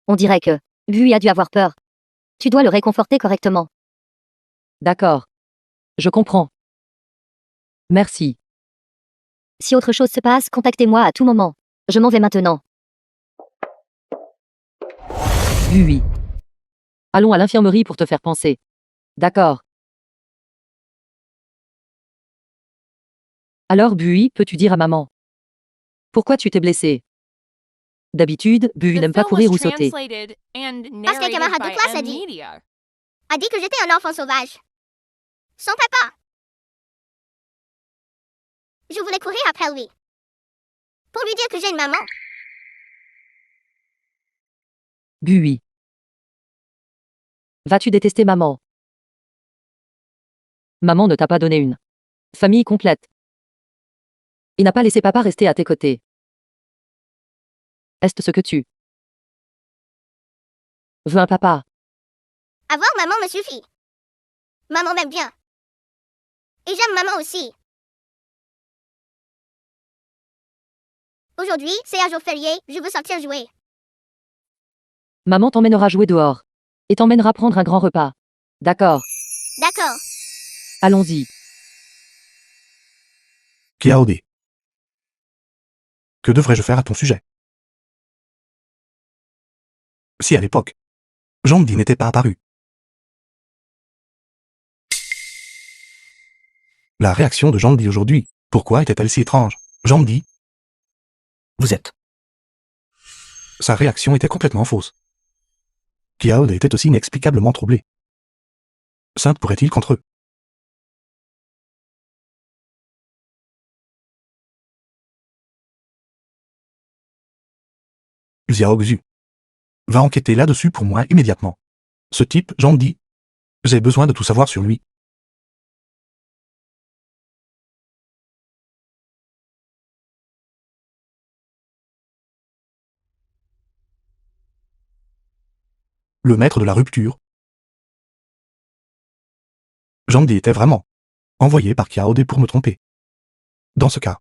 On dirait que Bui a dû avoir peur. Tu dois le réconforter correctement. D'accord. Je comprends. Merci. Si autre chose se passe, contactez-moi à tout moment. Je m'en vais maintenant. Bui. Allons à l'infirmerie pour te faire penser. D'accord. Alors Bui, peux-tu dire à maman? Pourquoi tu t'es blessé? D'habitude, Bui The n'aime pas film courir was ou sauter. translated and Parce qu'un narrated camarade de by classe a M dit. Media. A dit que j'étais un enfant sauvage. Son papa. Je voulais courir après lui. Pour lui dire que j'ai une maman. Bui. Vas-tu détester maman? Maman ne t'a pas donné une famille complète. Et n'a pas laissé papa rester à tes côtés. Est-ce ce que tu veux un papa? Avoir maman me suffit. Maman m'aime bien. Et j'aime maman aussi. Aujourd'hui, c'est un jour férié, je veux sortir jouer. Maman t'emmènera jouer dehors. Et t'emmènera prendre un grand repas. D'accord. D'accord. Allons-y. Kiaode. Que devrais-je faire à ton sujet? Si à l'époque, Jandi n'était pas apparu. La réaction de Jandi aujourd'hui, pourquoi était-elle si étrange? Jandi, Vous êtes. sa réaction était complètement fausse. Kiaode était aussi inexplicablement troublé. Sainte pourrait-il contre eux? Xiaoxu. Va enquêter là-dessus pour moi immédiatement. Ce type, Jandi. J'ai besoin de tout savoir sur lui. Le maître de la rupture. Jandi était vraiment envoyé par Kiaode pour me tromper. Dans ce cas,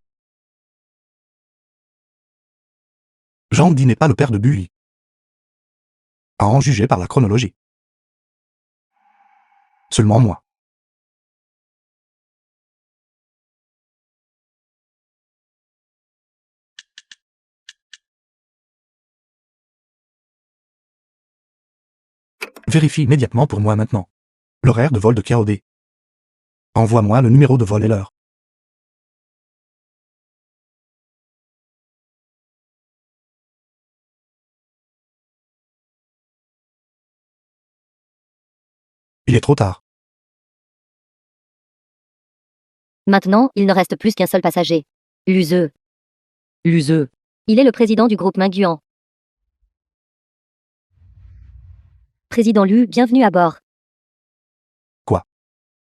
Jandi n'est pas le père de Bui. À en juger par la chronologie. Seulement moi. Vérifie immédiatement pour moi maintenant. L'horaire de vol de Kiaode. Envoie-moi le numéro de vol et l'heure. Il est trop tard. Maintenant, il ne reste plus qu'un seul passager. Luzeux. Luseux. Il est le président du groupe Minguan. Président Lu, bienvenue à bord.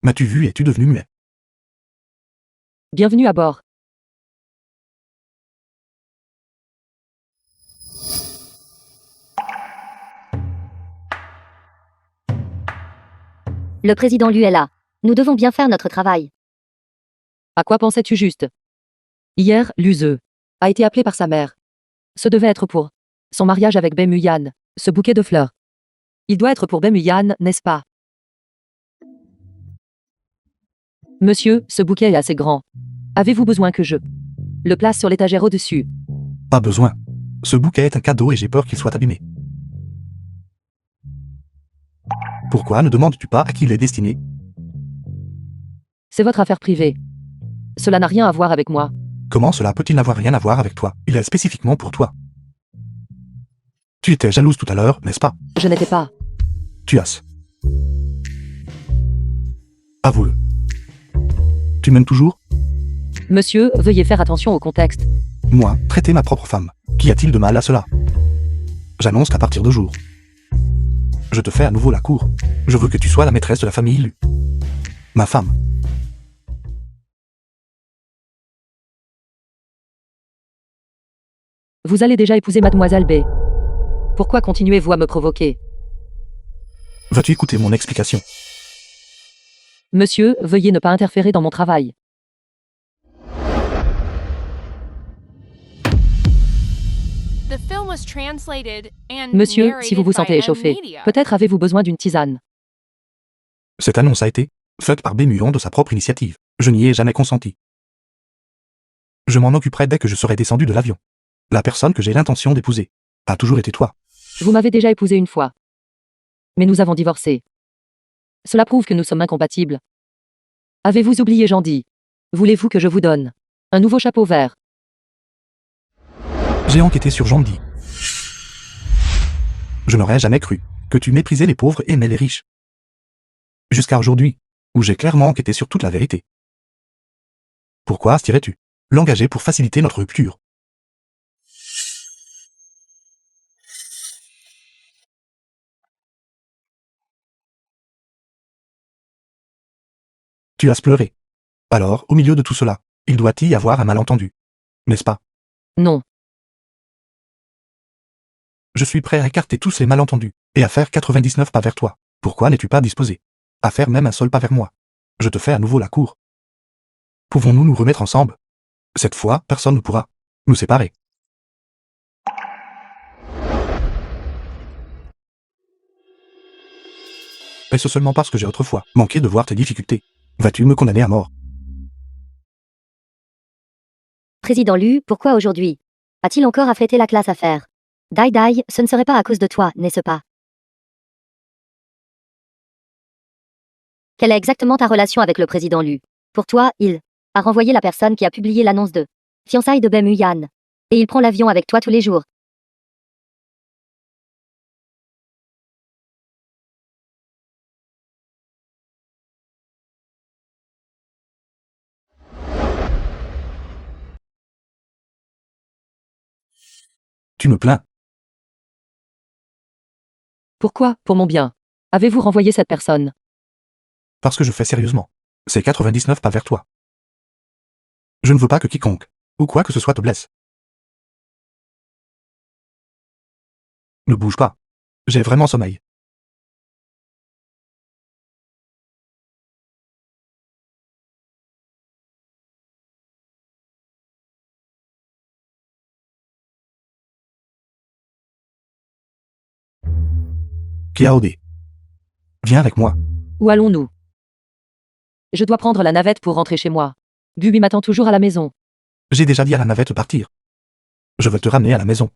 M'as-tu vu et es-tu devenu muet? Bienvenue à bord. Le président Lu est là. Nous devons bien faire notre travail. À quoi pensais-tu juste? Hier, Luseux a été appelé par sa mère. Ce devait être pour son mariage avec Bemuyan, ce bouquet de fleurs. Il doit être pour Bemuyan, n'est-ce pas? Monsieur, ce bouquet est assez grand. Avez-vous besoin que je le place sur l'étagère au-dessus? Pas besoin. Ce bouquet est un cadeau et j'ai peur qu'il soit abîmé. Pourquoi ne demandes-tu pas à qui il est destiné? C'est votre affaire privée. Cela n'a rien à voir avec moi. Comment cela peut-il n'avoir rien à voir avec toi? Il est spécifiquement pour toi. Tu étais jalouse tout à l'heure, n'est-ce pas? Je n'étais pas. Tu as. Avoue-le. Tu m'aimes toujours? Monsieur, veuillez faire attention au contexte. Moi, traiter ma propre femme. Qu'y a-t-il de mal à cela? J'annonce qu'à partir de jour, je te fais à nouveau la cour. Je veux que tu sois la maîtresse de la famille Lu. Ma femme. Vous allez déjà épouser mademoiselle B. Pourquoi continuez-vous à me provoquer? Vas-tu écouter mon explication? Monsieur, veuillez ne pas interférer dans mon travail. The film was translated and Monsieur, si vous narrated vous by sentez M échauffé, Media. peut-être avez-vous besoin d'une tisane. Cette annonce a été faite par Bémuon de sa propre initiative. Je n'y ai jamais consenti. Je m'en occuperai dès que je serai descendu de l'avion. La personne que j'ai l'intention d'épouser a toujours été toi. Vous m'avez déjà épousé une fois. Mais nous avons divorcé. Cela prouve que nous sommes incompatibles. Avez-vous oublié Jandy? Voulez-vous que je vous donne un nouveau chapeau vert? J'ai enquêté sur Jandy. Je n'aurais jamais cru que tu méprisais les pauvres et aimais les riches. Jusqu'à aujourd'hui, où j'ai clairement enquêté sur toute la vérité. Pourquoi astirais-tu l'engager pour faciliter notre rupture? Tu as pleuré. Alors, au milieu de tout cela, il doit y avoir un malentendu. N'est-ce pas? Non. Je suis prêt à écarter tous les malentendus, et à faire 99 pas vers toi. Pourquoi n'es-tu pas disposé à faire même un seul pas vers moi? Je te fais à nouveau la cour. Pouvons-nous nous remettre ensemble? Cette fois, personne ne pourra nous séparer. Est-ce seulement parce que j'ai autrefois manqué de voir tes difficultés? Vas-tu me condamner à mort? Président Lu, pourquoi aujourd'hui? A-t-il encore affrété la classe à faire? Dai Dai, ce ne serait pas à cause de toi, n'est-ce pas? Quelle est exactement ta relation avec le président Lu? Pour toi, il a renvoyé la personne qui a publié l'annonce de fiançailles de Bemu Yan. Et il prend l'avion avec toi tous les jours. Tu me plains. Pourquoi, pour mon bien, avez-vous renvoyé cette personne? Parce que je fais sérieusement. C'est 99 pas vers toi. Je ne veux pas que quiconque, ou quoi que ce soit te blesse. Ne bouge pas. J'ai vraiment sommeil. Kiaode. Viens avec moi. Où allons-nous? Je dois prendre la navette pour rentrer chez moi. Bubi m'attend toujours à la maison. J'ai déjà dit à la navette de partir. Je veux te ramener à la maison.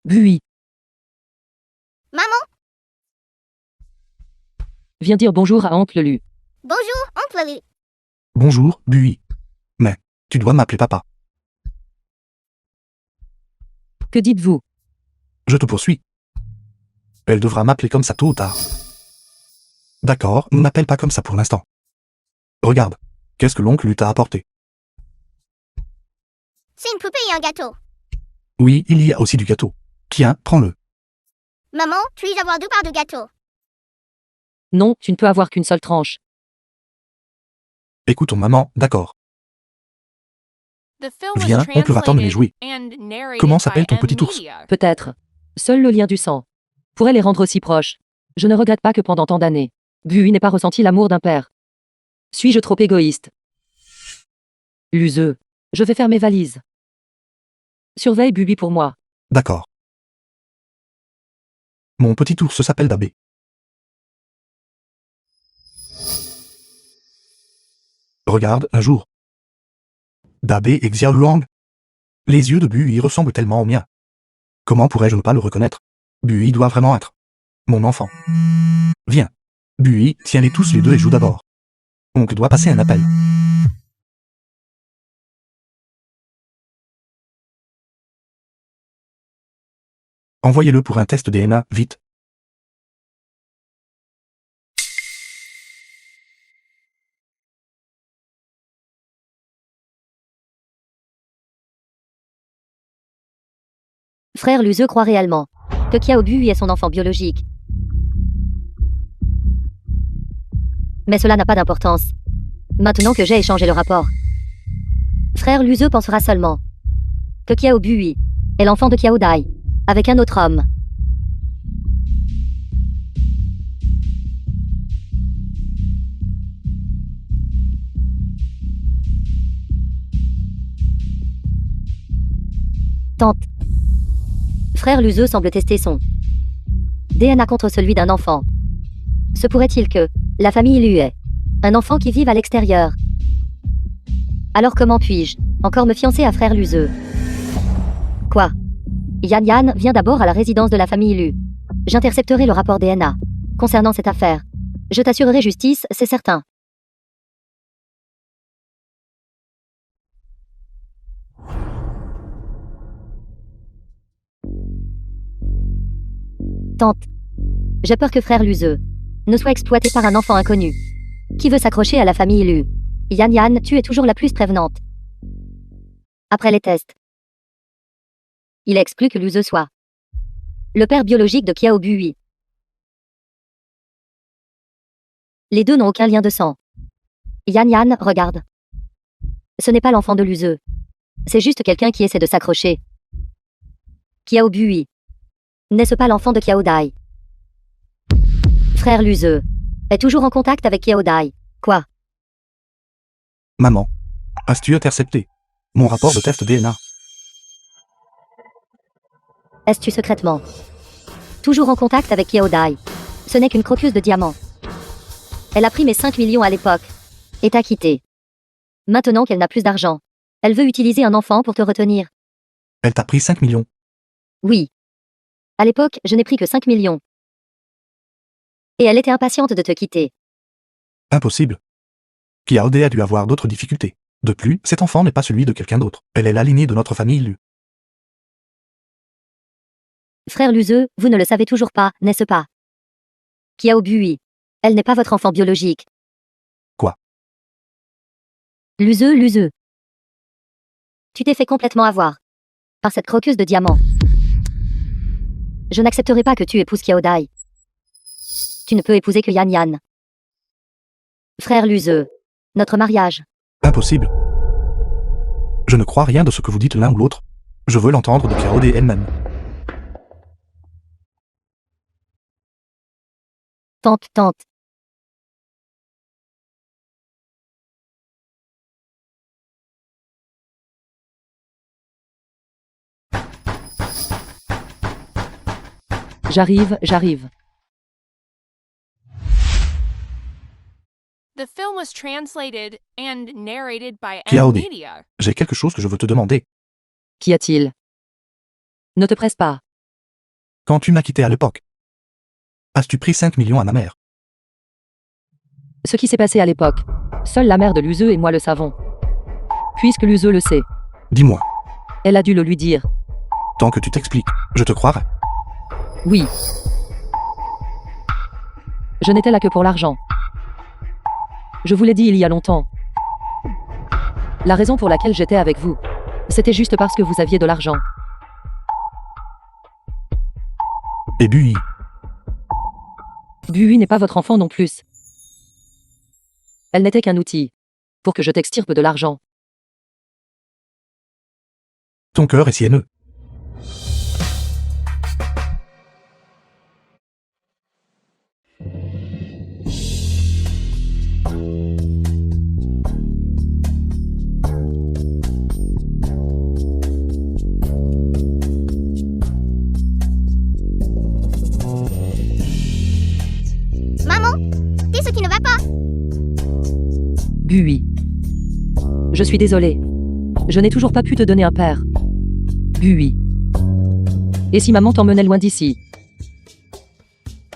Bui, Maman, viens dire bonjour à oncle Lu. bonjour, oncle Lu. Bonjour, Bui. Mais, tu dois m'appeler papa. Que dites-vous? Je te poursuis. Elle devra m'appeler comme ça tôt ou tard. D'accord, ne m'appelle pas comme ça pour l'instant. Regarde, qu'est-ce que l'oncle Lu t'a apporté? C'est une poupée et un gâteau. Oui, il y a aussi du gâteau. Tiens, prends-le. Maman, puis-je avoir 2 parts de gâteau? Non, tu ne peux avoir qu'une seule tranche. Écoute ton maman, d'accord. The film was Viens, oncle va t'emmener jouer. translated and narrated Comment by s'appelle ton M petit ours? Media. Peut-être. Seul le lien du sang pourrait les rendre si proches. Je ne regrette pas que pendant tant d'années, Bui n'ait pas ressenti l'amour d'un père. Suis-je trop égoïste? Luseux. Je vais faire mes valises. Surveille Bubi pour moi. D'accord. Mon petit ours s'appelle Dabé. Regarde, un jour. Dabé et Xiaoluang. Les yeux de Bui ressemblent tellement aux miens. Comment pourrais-je ne pas le reconnaître? Bui doit vraiment être mon enfant. Viens. Bui, tiens-les tous les deux et joue d'abord. Oncle doit passer un appel. Envoyez-le pour un test DNA, vite. Frère Luzeux croit réellement que Kiao Bui est son enfant biologique. Mais cela n'a pas d'importance. Maintenant que j'ai échangé le rapport, Frère Luzeux pensera seulement que Kiao Bui est l'enfant de Kiao Dai, avec un autre homme. Tante. Frère Luzeux semble tester son DNA contre celui d'un enfant. Se pourrait-il que la famille Lu ait un enfant qui vive à l'extérieur? Alors comment puis-je encore me fiancer à frère Luzeux? Quoi? Yan Yan vient d'abord à la résidence de la famille Lu. J'intercepterai le rapport DNA concernant cette affaire. Je t'assurerai justice, c'est certain. Tante. J'ai peur que frère Luzeux ne soit exploité par un enfant inconnu qui veut s'accrocher à la famille Lu. Yan Yan, tu es toujours la plus prévenante. Après les tests, il est exclu que Luzeux soit le père biologique de Kiao Bui. Les deux n'ont aucun lien de sang. Yan Yan, regarde. Ce n'est pas l'enfant de Luzeux. C'est juste quelqu'un qui essaie de s'accrocher. Kiao Bui. N'est-ce pas l'enfant de Kiao Dai? Frère Luzeux est toujours en contact avec Kiao Dai. Quoi? Maman, as-tu intercepté mon rapport de test DNA? Est-tu secrètement toujours en contact avec Kiao Dai? Ce n'est qu'une croqueuse de diamants. Elle a pris mes 5 millions à l'époque et t'a quitté. Maintenant qu'elle n'a plus d'argent, elle veut utiliser un enfant pour te retenir. Elle t'a pris 5 millions. Oui. À l'époque, je n'ai pris que 5 millions. Et elle était impatiente de te quitter. Impossible. Kiaode a dû avoir d'autres difficultés. De plus, cet enfant n'est pas celui de quelqu'un d'autre. Elle est la lignée de notre famille Lu. Frère Luzeux, vous ne le savez toujours pas, n'est-ce pas? Kiao Bui. Elle n'est pas votre enfant biologique. Quoi? Luzeux. Tu t'es fait complètement avoir par cette croqueuse de diamants. Je n'accepterai pas que tu épouses Kiao Dai. Tu ne peux épouser que Yan Yan. Frère Luzeux. Notre mariage. Impossible. Je ne crois rien de ce que vous dites l'un ou l'autre. Je veux l'entendre de Kiaode elle-même. Tante. J'arrive. The film was translated and narrated by Kiaode. Media. J'ai quelque chose que je veux te demander. Qu'y a-t-il? Ne te presse pas. Quand tu m'as quitté à l'époque, as-tu pris 5 millions à ma mère? Ce qui s'est passé à l'époque, seule la mère de Luzeux et moi le savons. Puisque Luzeux le sait, Dis-moi, elle a dû le lui dire. tant que tu t'expliques, je te croirai. Oui. Je n'étais là que pour l'argent. Je vous l'ai dit il y a longtemps. La raison pour laquelle j'étais avec vous, c'était juste parce que vous aviez de l'argent. Et Bui, Bui n'est pas votre enfant non plus. Elle n'était qu'un outil pour que je t'extirpe de l'argent. ton cœur est si haineux. Maman, dis ce qui ne va pas. Bui. Je suis désolée. Je n'ai toujours pas pu te donner un père. Bui. Et si maman t'emmenait loin d'ici?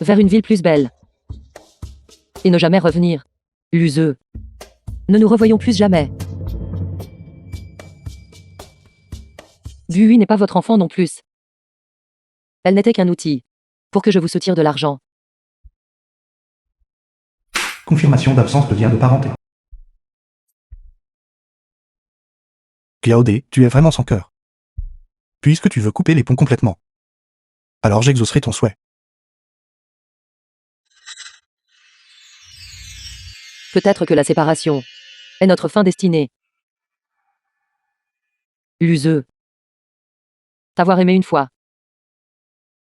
Vers une ville plus belle. Et ne jamais revenir. Luzeux. Ne nous revoyons plus jamais. Bui n'est pas votre enfant non plus. Elle n'était qu'un outil pour que je vous soutire de l'argent. Confirmation d'absence de lien de parenté. Kiaode, tu es vraiment sans cœur. Puisque tu veux couper les ponts complètement, alors j'exaucerai ton souhait. Peut-être que la séparation est notre fin destinée. Luzeux. T'avoir aimé une fois.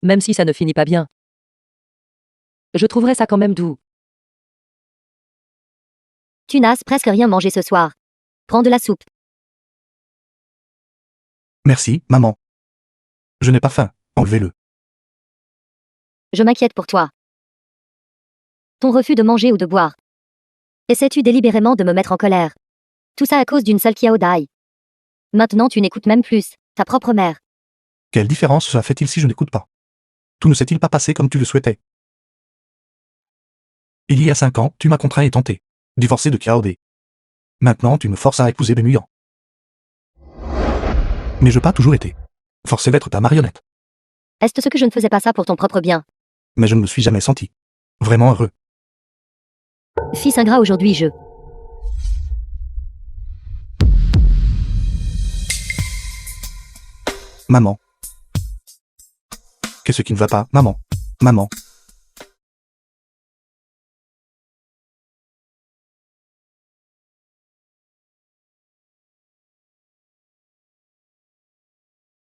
Même si ça ne finit pas bien. Je trouverais ça quand même doux. Tu n'as presque rien mangé ce soir. Prends de la soupe. Merci, maman. Je n'ai pas faim, enlevez-le. Je m'inquiète pour toi. Ton refus de manger ou de boire. Essaies-tu délibérément de me mettre en colère? Tout ça à cause d'une seule Kiaodai. Maintenant tu n'écoutes même plus ta propre mère. Quelle différence cela fait-il si je n'écoute pas? Tout ne s'est-il pas passé comme tu le souhaitais? Il y a 5 ans, tu m'as contraint et tenté. Divorcé de Kaode. Maintenant, tu me forces à épouser Benuyang. Mais je pas toujours été forcé d'être ta marionnette. Est-ce que je ne faisais pas ça pour ton propre bien? Mais je ne me suis jamais senti vraiment heureux. Fils ingrat, aujourd'hui je... Maman. Qu'est-ce qui ne va pas, maman? Maman.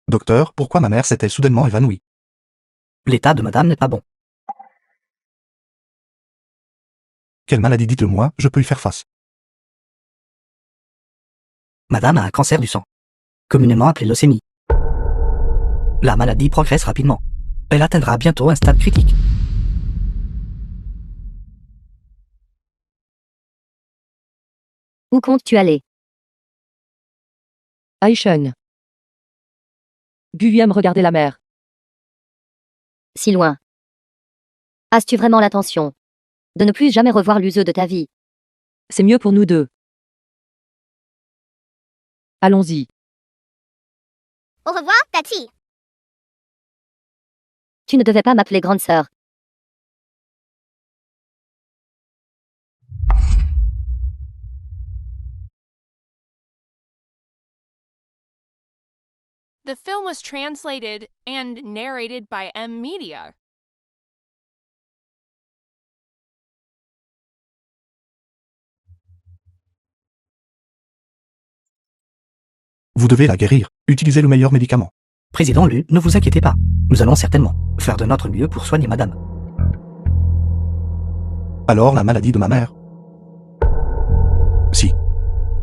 Docteur, pourquoi ma mère s'est-elle soudainement évanouie? L'état de madame n'est pas bon. Quelle maladie, dites-le-moi, je peux y faire face. Madame a un cancer du sang, communément appelé leucémie. La maladie progresse rapidement. Elle atteindra bientôt un stade critique. Où comptes-tu aller? Aisheng. Guyam regardait la mer. Si loin. As-tu vraiment l'intention de ne plus jamais revoir l'useux de ta vie? C'est mieux pour nous deux. Allons-y. Au revoir, Tati. Tu ne devais pas m'appeler grande sœur. The film was translated and narrated by M Media. Vous devez la guérir. Utilisez le meilleur médicament. Président Lu, ne vous inquiétez pas. Nous allons certainement faire de notre mieux pour soigner madame. Alors la maladie de ma mère? Si.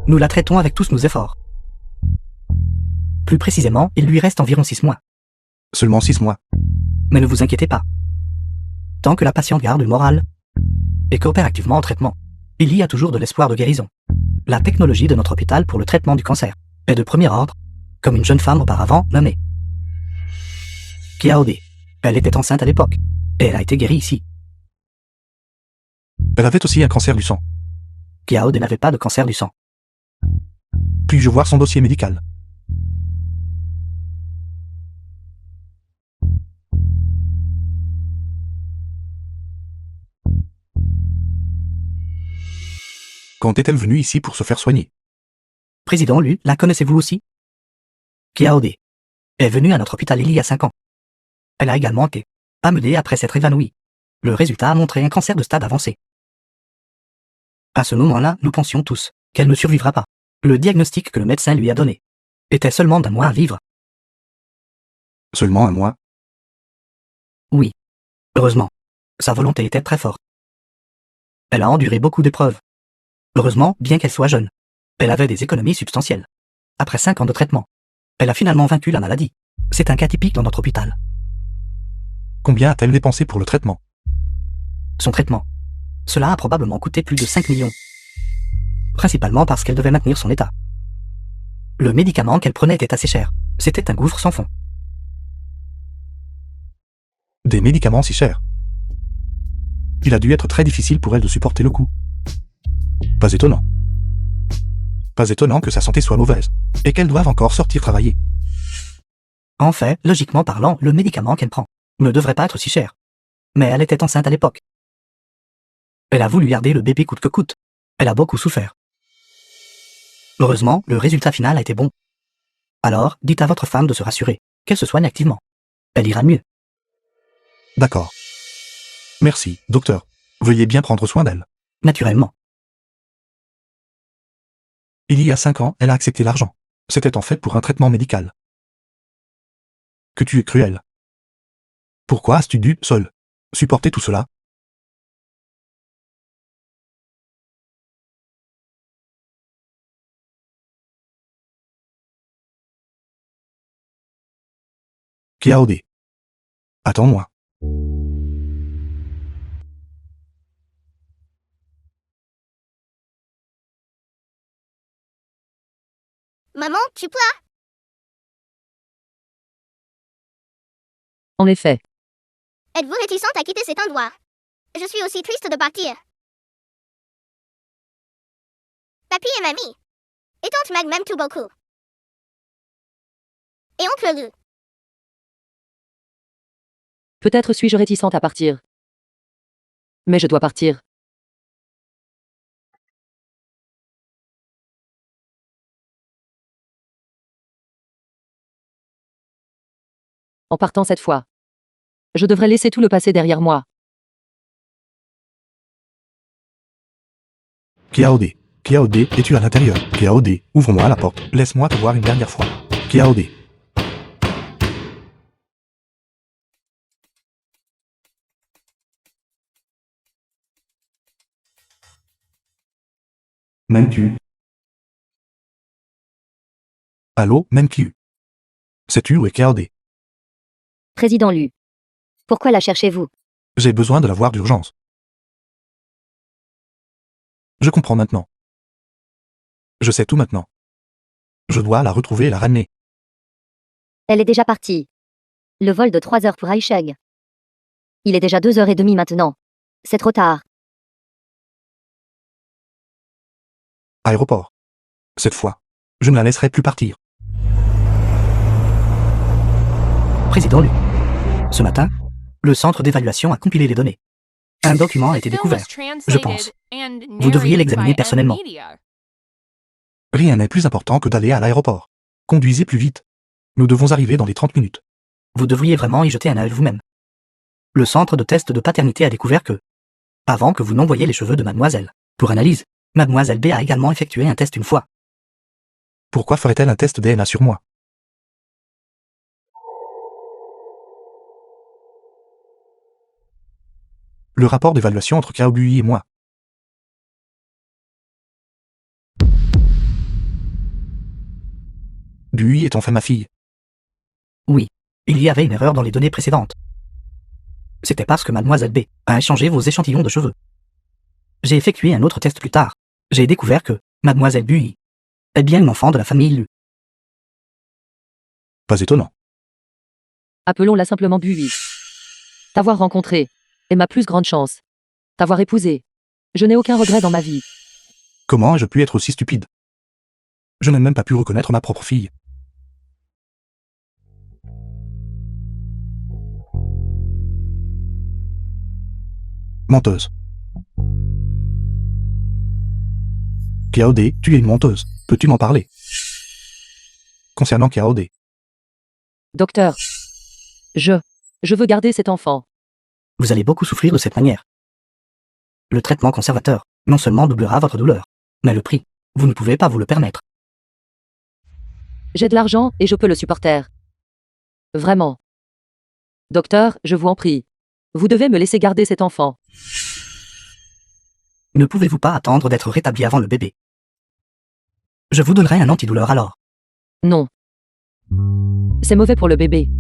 Nous la traitons avec tous nos efforts. Plus précisément, il lui reste environ 6 mois. Seulement 6 mois. Mais ne vous inquiétez pas. Tant que la patiente garde le moral et coopère activement au traitement, il y a toujours de l'espoir de guérison. La technologie de notre hôpital pour le traitement du cancer est de premier ordre, comme une jeune femme auparavant nommée Kiaode. Elle était enceinte à l'époque, et elle a été guérie ici. Elle avait aussi un cancer du sang. Kiaode n'avait pas de cancer du sang. Puis-je voir son dossier médical? Quand est-elle venue ici pour se faire soigner? Président Lu, la connaissez-vous aussi? Kiaode est venue à notre hôpital il y a 5 ans. Elle a également été amenée après s'être évanouie. Le résultat a montré un cancer de stade avancé. À ce moment-là, nous pensions tous qu'elle ne survivra pas. Le diagnostic que le médecin lui a donné était seulement d'1 mois à vivre. Seulement 1 mois? Oui. Heureusement, sa volonté était très forte. Elle a enduré beaucoup d'épreuves. Heureusement, bien qu'elle soit jeune, elle avait des économies substantielles. Après 5 ans de traitement, elle a finalement vaincu la maladie. C'est un cas typique dans notre hôpital. Combien a-t-elle dépensé pour le traitement? Son traitement. Cela a probablement coûté plus de 5 millions. Principalement parce qu'elle devait maintenir son état. Le médicament qu'elle prenait était assez cher. C'était un gouffre sans fond. Des médicaments si chers. Il a dû être très difficile pour elle de supporter le coup. Pas étonnant. Pas étonnant que sa santé soit mauvaise, et qu'elle doive encore sortir travailler. En fait, logiquement parlant, le médicament qu'elle prend ne devrait pas être si cher. Mais elle était enceinte à l'époque. Elle a voulu garder le bébé coûte que coûte. Elle a beaucoup souffert. Heureusement, le résultat final a été bon. Alors, dites à votre femme de se rassurer, qu'elle se soigne activement. Elle ira mieux. D'accord. Merci, docteur. Veuillez bien prendre soin d'elle. Naturellement. Il y a 5 ans, elle a accepté l'argent. C'était en fait pour un traitement médical. Que tu es cruel. Pourquoi as-tu dû, seul, supporter tout cela? Kiaode. Attends-moi. Maman, tu pleures? En effet, Êtes-vous réticente à quitter cet endroit? Je suis aussi triste de partir. Papy et mamie. Et tante Mag m'aiment tout beaucoup. Et oncle Lou. peut-être suis-je réticente à partir. Mais je dois partir. En partant cette fois. Je devrais laisser tout le passé derrière moi. Kiaode. Kiaode, es-tu à l'intérieur? Kiaode, ouvre-moi la porte. Laisse-moi te voir une dernière fois. Kiaode. M'aimes-tu? Allô, m'aimes-tu? Sais-tu où est Kiaode? Président Lu. Pourquoi la cherchez-vous? J'ai besoin de la voir d'urgence. Je comprends maintenant. Je sais tout maintenant. Je dois la retrouver et la ramener. Elle est déjà partie. Le vol de 3 heures pour Aisheng. Il est déjà 2h30 maintenant. C'est trop tard. Aéroport. Cette fois, je ne la laisserai plus partir. Président Lu. Ce matin, le centre d'évaluation a compilé les données. Un document a été The film was découvert. Je pense. translated and Vous devriez narrated l'examiner by personnellement. Media. Rien n'est plus important que d'aller à l'aéroport. Conduisez plus vite. Nous devons arriver dans les 30 minutes. Vous devriez vraiment y jeter un œil vous-même. Le centre de test de paternité a découvert que, avant que vous n'envoyiez les cheveux de mademoiselle, pour analyse, mademoiselle B a également effectué un test une fois. Pourquoi ferait-elle un test DNA sur moi? Le rapport d'évaluation entre Kaobui et moi. Bui est enfin ma fille. Oui, il y avait une erreur dans les données précédentes. C'était parce que mademoiselle B a échangé vos échantillons de cheveux. J'ai effectué un autre test plus tard. J'ai découvert que mademoiselle Bui est bien une enfant de la famille Lu. Pas étonnant. Appelons-la simplement Bui. T'avoir rencontré est ma plus grande chance. T'avoir épousé. Je n'ai aucun regret dans ma vie. Comment ai-je pu être aussi stupide? Je n'ai même pas pu reconnaître ma propre fille. Menteuse. Kiaode, tu es une menteuse. Peux-tu m'en parler? Concernant Kiaode, Docteur. Je veux garder cet enfant. Vous allez beaucoup souffrir de cette manière. Le traitement conservateur, non seulement doublera votre douleur, mais le prix, vous ne pouvez pas vous le permettre. J'ai de l'argent et je peux le supporter. Vraiment. Docteur, je vous en prie. Vous devez me laisser garder cet enfant. Ne pouvez-vous pas attendre d'être rétabli avant le bébé? Je vous donnerai un antidouleur alors. Non. C'est mauvais pour le bébé.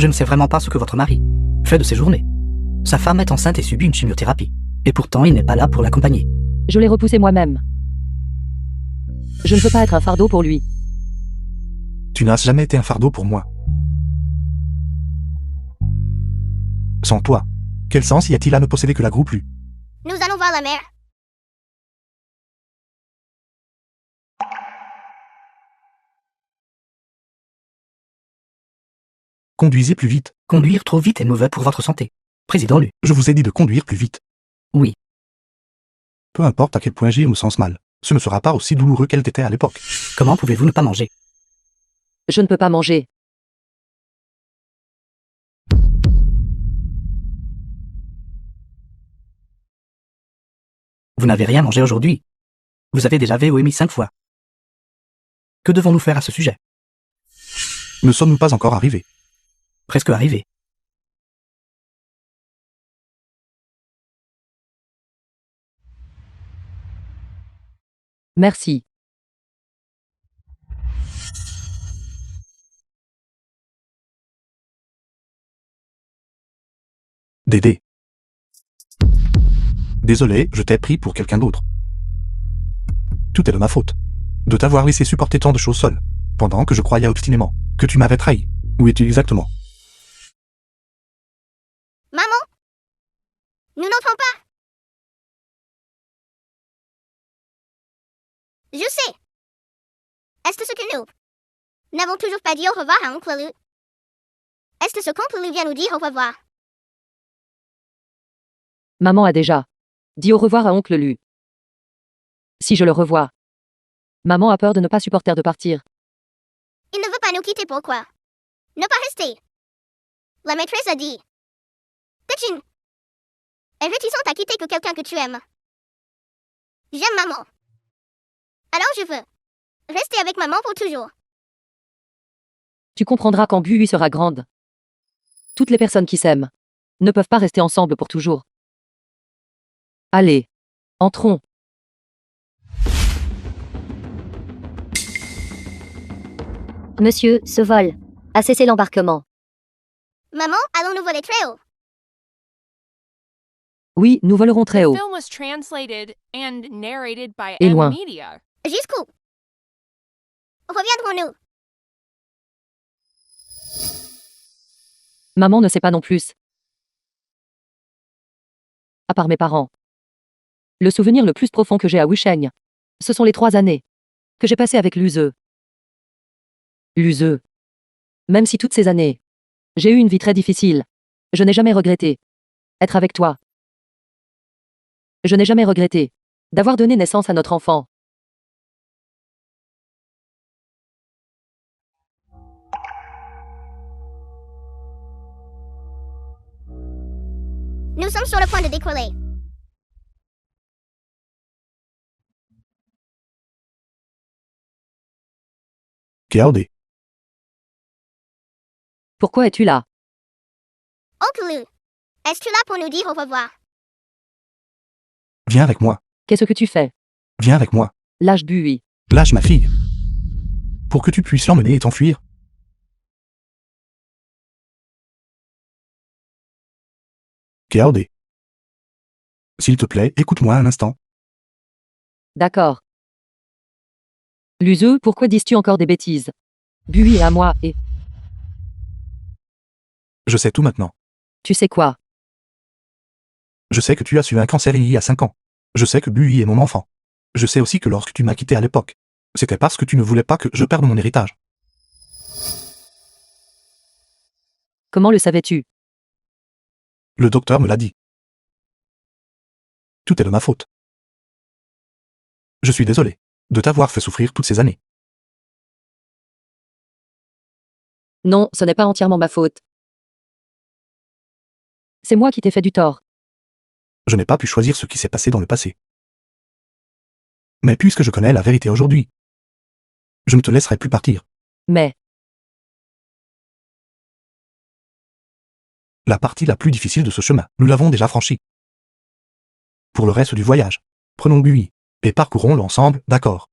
Je ne sais vraiment pas ce que votre mari fait de ses journées. Sa femme est enceinte et subit une chimiothérapie. Et pourtant, il n'est pas là pour l'accompagner. l'ai repoussé moi-même. Je ne veux pas être un fardeau pour lui. tu n'as jamais été un fardeau pour moi. Sans toi, quel sens y a-t-il à ne posséder que la groupe Lu? Nous allons voir la mère. Conduisez plus vite. Conduire trop vite est mauvais pour votre santé. Président Lu. Je vous ai dit de conduire plus vite. Oui. Peu importe à quel point j'ai me sens mal, ce ne sera pas aussi douloureux qu'elle était à l'époque. Comment pouvez-vous ne pas manger? Je ne peux pas manger. Vous n'avez rien mangé aujourd'hui. Vous avez déjà VOMI 5 fois. Que devons-nous faire à ce sujet? Ne sommes-nous pas encore arrivés? Presque arrivé. Merci. Dédé. Désolé, je t'ai pris pour quelqu'un d'autre. Tout est de ma faute. De t'avoir laissé supporter tant de choses seul, pendant que je croyais obstinément que tu m'avais trahi. Où es-tu exactement? Maman? Nous n'entrons pas. Je sais. Est-ce ce que nous n'avons toujours pas dit au revoir à Oncle Lu? Est-ce ce qu'Oncle Lu vient nous dire au revoir? Maman a déjà dit au revoir à oncle Lu. Si je le revois, maman a peur de ne pas supporter de partir. Il ne veut pas nous quitter, pourquoi? Ne pas rester. La maîtresse a dit que tu es réticente à quitter que quelqu'un que tu aimes. J'aime maman. Alors je veux rester avec maman pour toujours. Tu comprendras quand Bui sera grande. Toutes les personnes qui s'aiment ne peuvent pas rester ensemble pour toujours. Allez, entrons. Monsieur, ce vol a cessé l'embarquement. Maman, allons-nous voler très haut? Oui, nous volerons très The haut. film was translated and narrated by Et M loin. Media. Jusqu'où? Reviendrons-nous? Maman ne sait pas non plus. À part mes parents. Le souvenir le plus profond que j'ai à Wusheng, ce sont les 3 années que j'ai passées avec Luze. Luze. Même si toutes ces années, j'ai eu une vie très difficile, je n'ai jamais regretté être avec toi. Je n'ai jamais regretté d'avoir donné naissance à notre enfant. Nous sommes sur le point de décoller. KAOD. Pourquoi es-tu là? Oncle Lu, es-tu là pour nous dire au revoir? Viens avec moi. Qu'est-ce que tu fais? Viens avec moi. Lâche Bui. Lâche ma fille. Pour que tu puisses l'emmener et t'enfuir. KAOD. S'il te plaît, écoute-moi un instant. D'accord. Luze, pourquoi dis-tu encore des bêtises? Bui est à moi et... Je sais tout maintenant. Tu sais quoi? Je sais que tu as su un cancer il y a 5 ans. Je sais que Bui est mon enfant. Je sais aussi que lorsque tu m'as quitté à l'époque, c'était parce que tu ne voulais pas que je perde mon héritage. Comment le savais-tu? Le docteur me l'a dit. Tout est de ma faute. Je suis désolé de t'avoir fait souffrir toutes ces années. Non, ce n'est pas entièrement ma faute. C'est moi qui t'ai fait du tort. Je n'ai pas pu choisir ce qui s'est passé dans le passé. Mais puisque je connais la vérité aujourd'hui, je ne te laisserai plus partir. Mais, La partie la plus difficile de ce chemin, nous l'avons déjà franchie. Pour le reste du voyage, prenons Bui et parcourons-le ensemble, d'accord?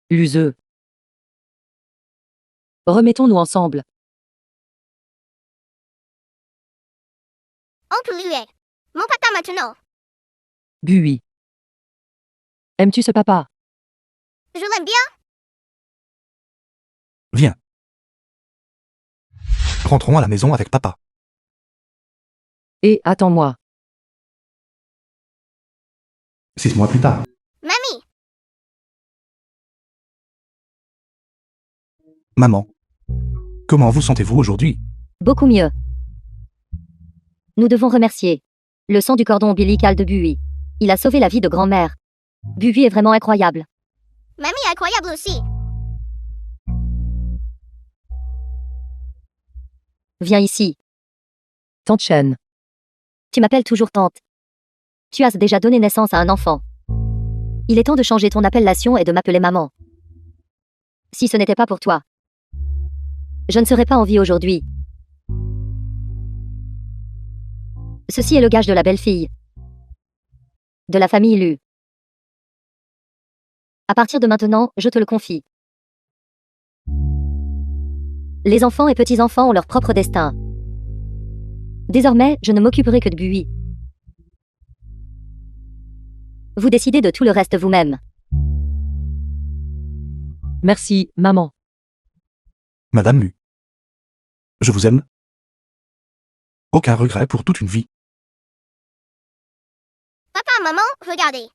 Luze. Remettons-nous ensemble. Oncle Lu est mon papa maintenant. Bui. Aimes-tu ce papa? Je l'aime bien. Viens. Rentrons à la maison avec papa. Et attends-moi. 6 mois plus tard. Mamie, Maman. Comment vous sentez-vous aujourd'hui? Beaucoup mieux. Nous devons remercier le sang du cordon ombilical de Bui. Il a sauvé la vie de grand-mère. Bui est vraiment incroyable. mamie est incroyable aussi. Viens ici. Tante Chen. Tu m'appelles toujours tante. Tu as déjà donné naissance à un enfant. Il est temps de changer ton appellation et de m'appeler maman. Si ce n'était pas pour toi, je ne serais pas en vie aujourd'hui. Ceci est le gage de la belle-fille. De la famille Lu. À partir de maintenant, je te le confie. Les enfants et petits-enfants ont leur propre destin. Désormais, je ne m'occuperai que de Bui. Vous décidez de tout le reste vous-même. Merci, maman. Madame Mu. Je vous aime. Aucun regret pour toute une vie. Papa, maman, regardez.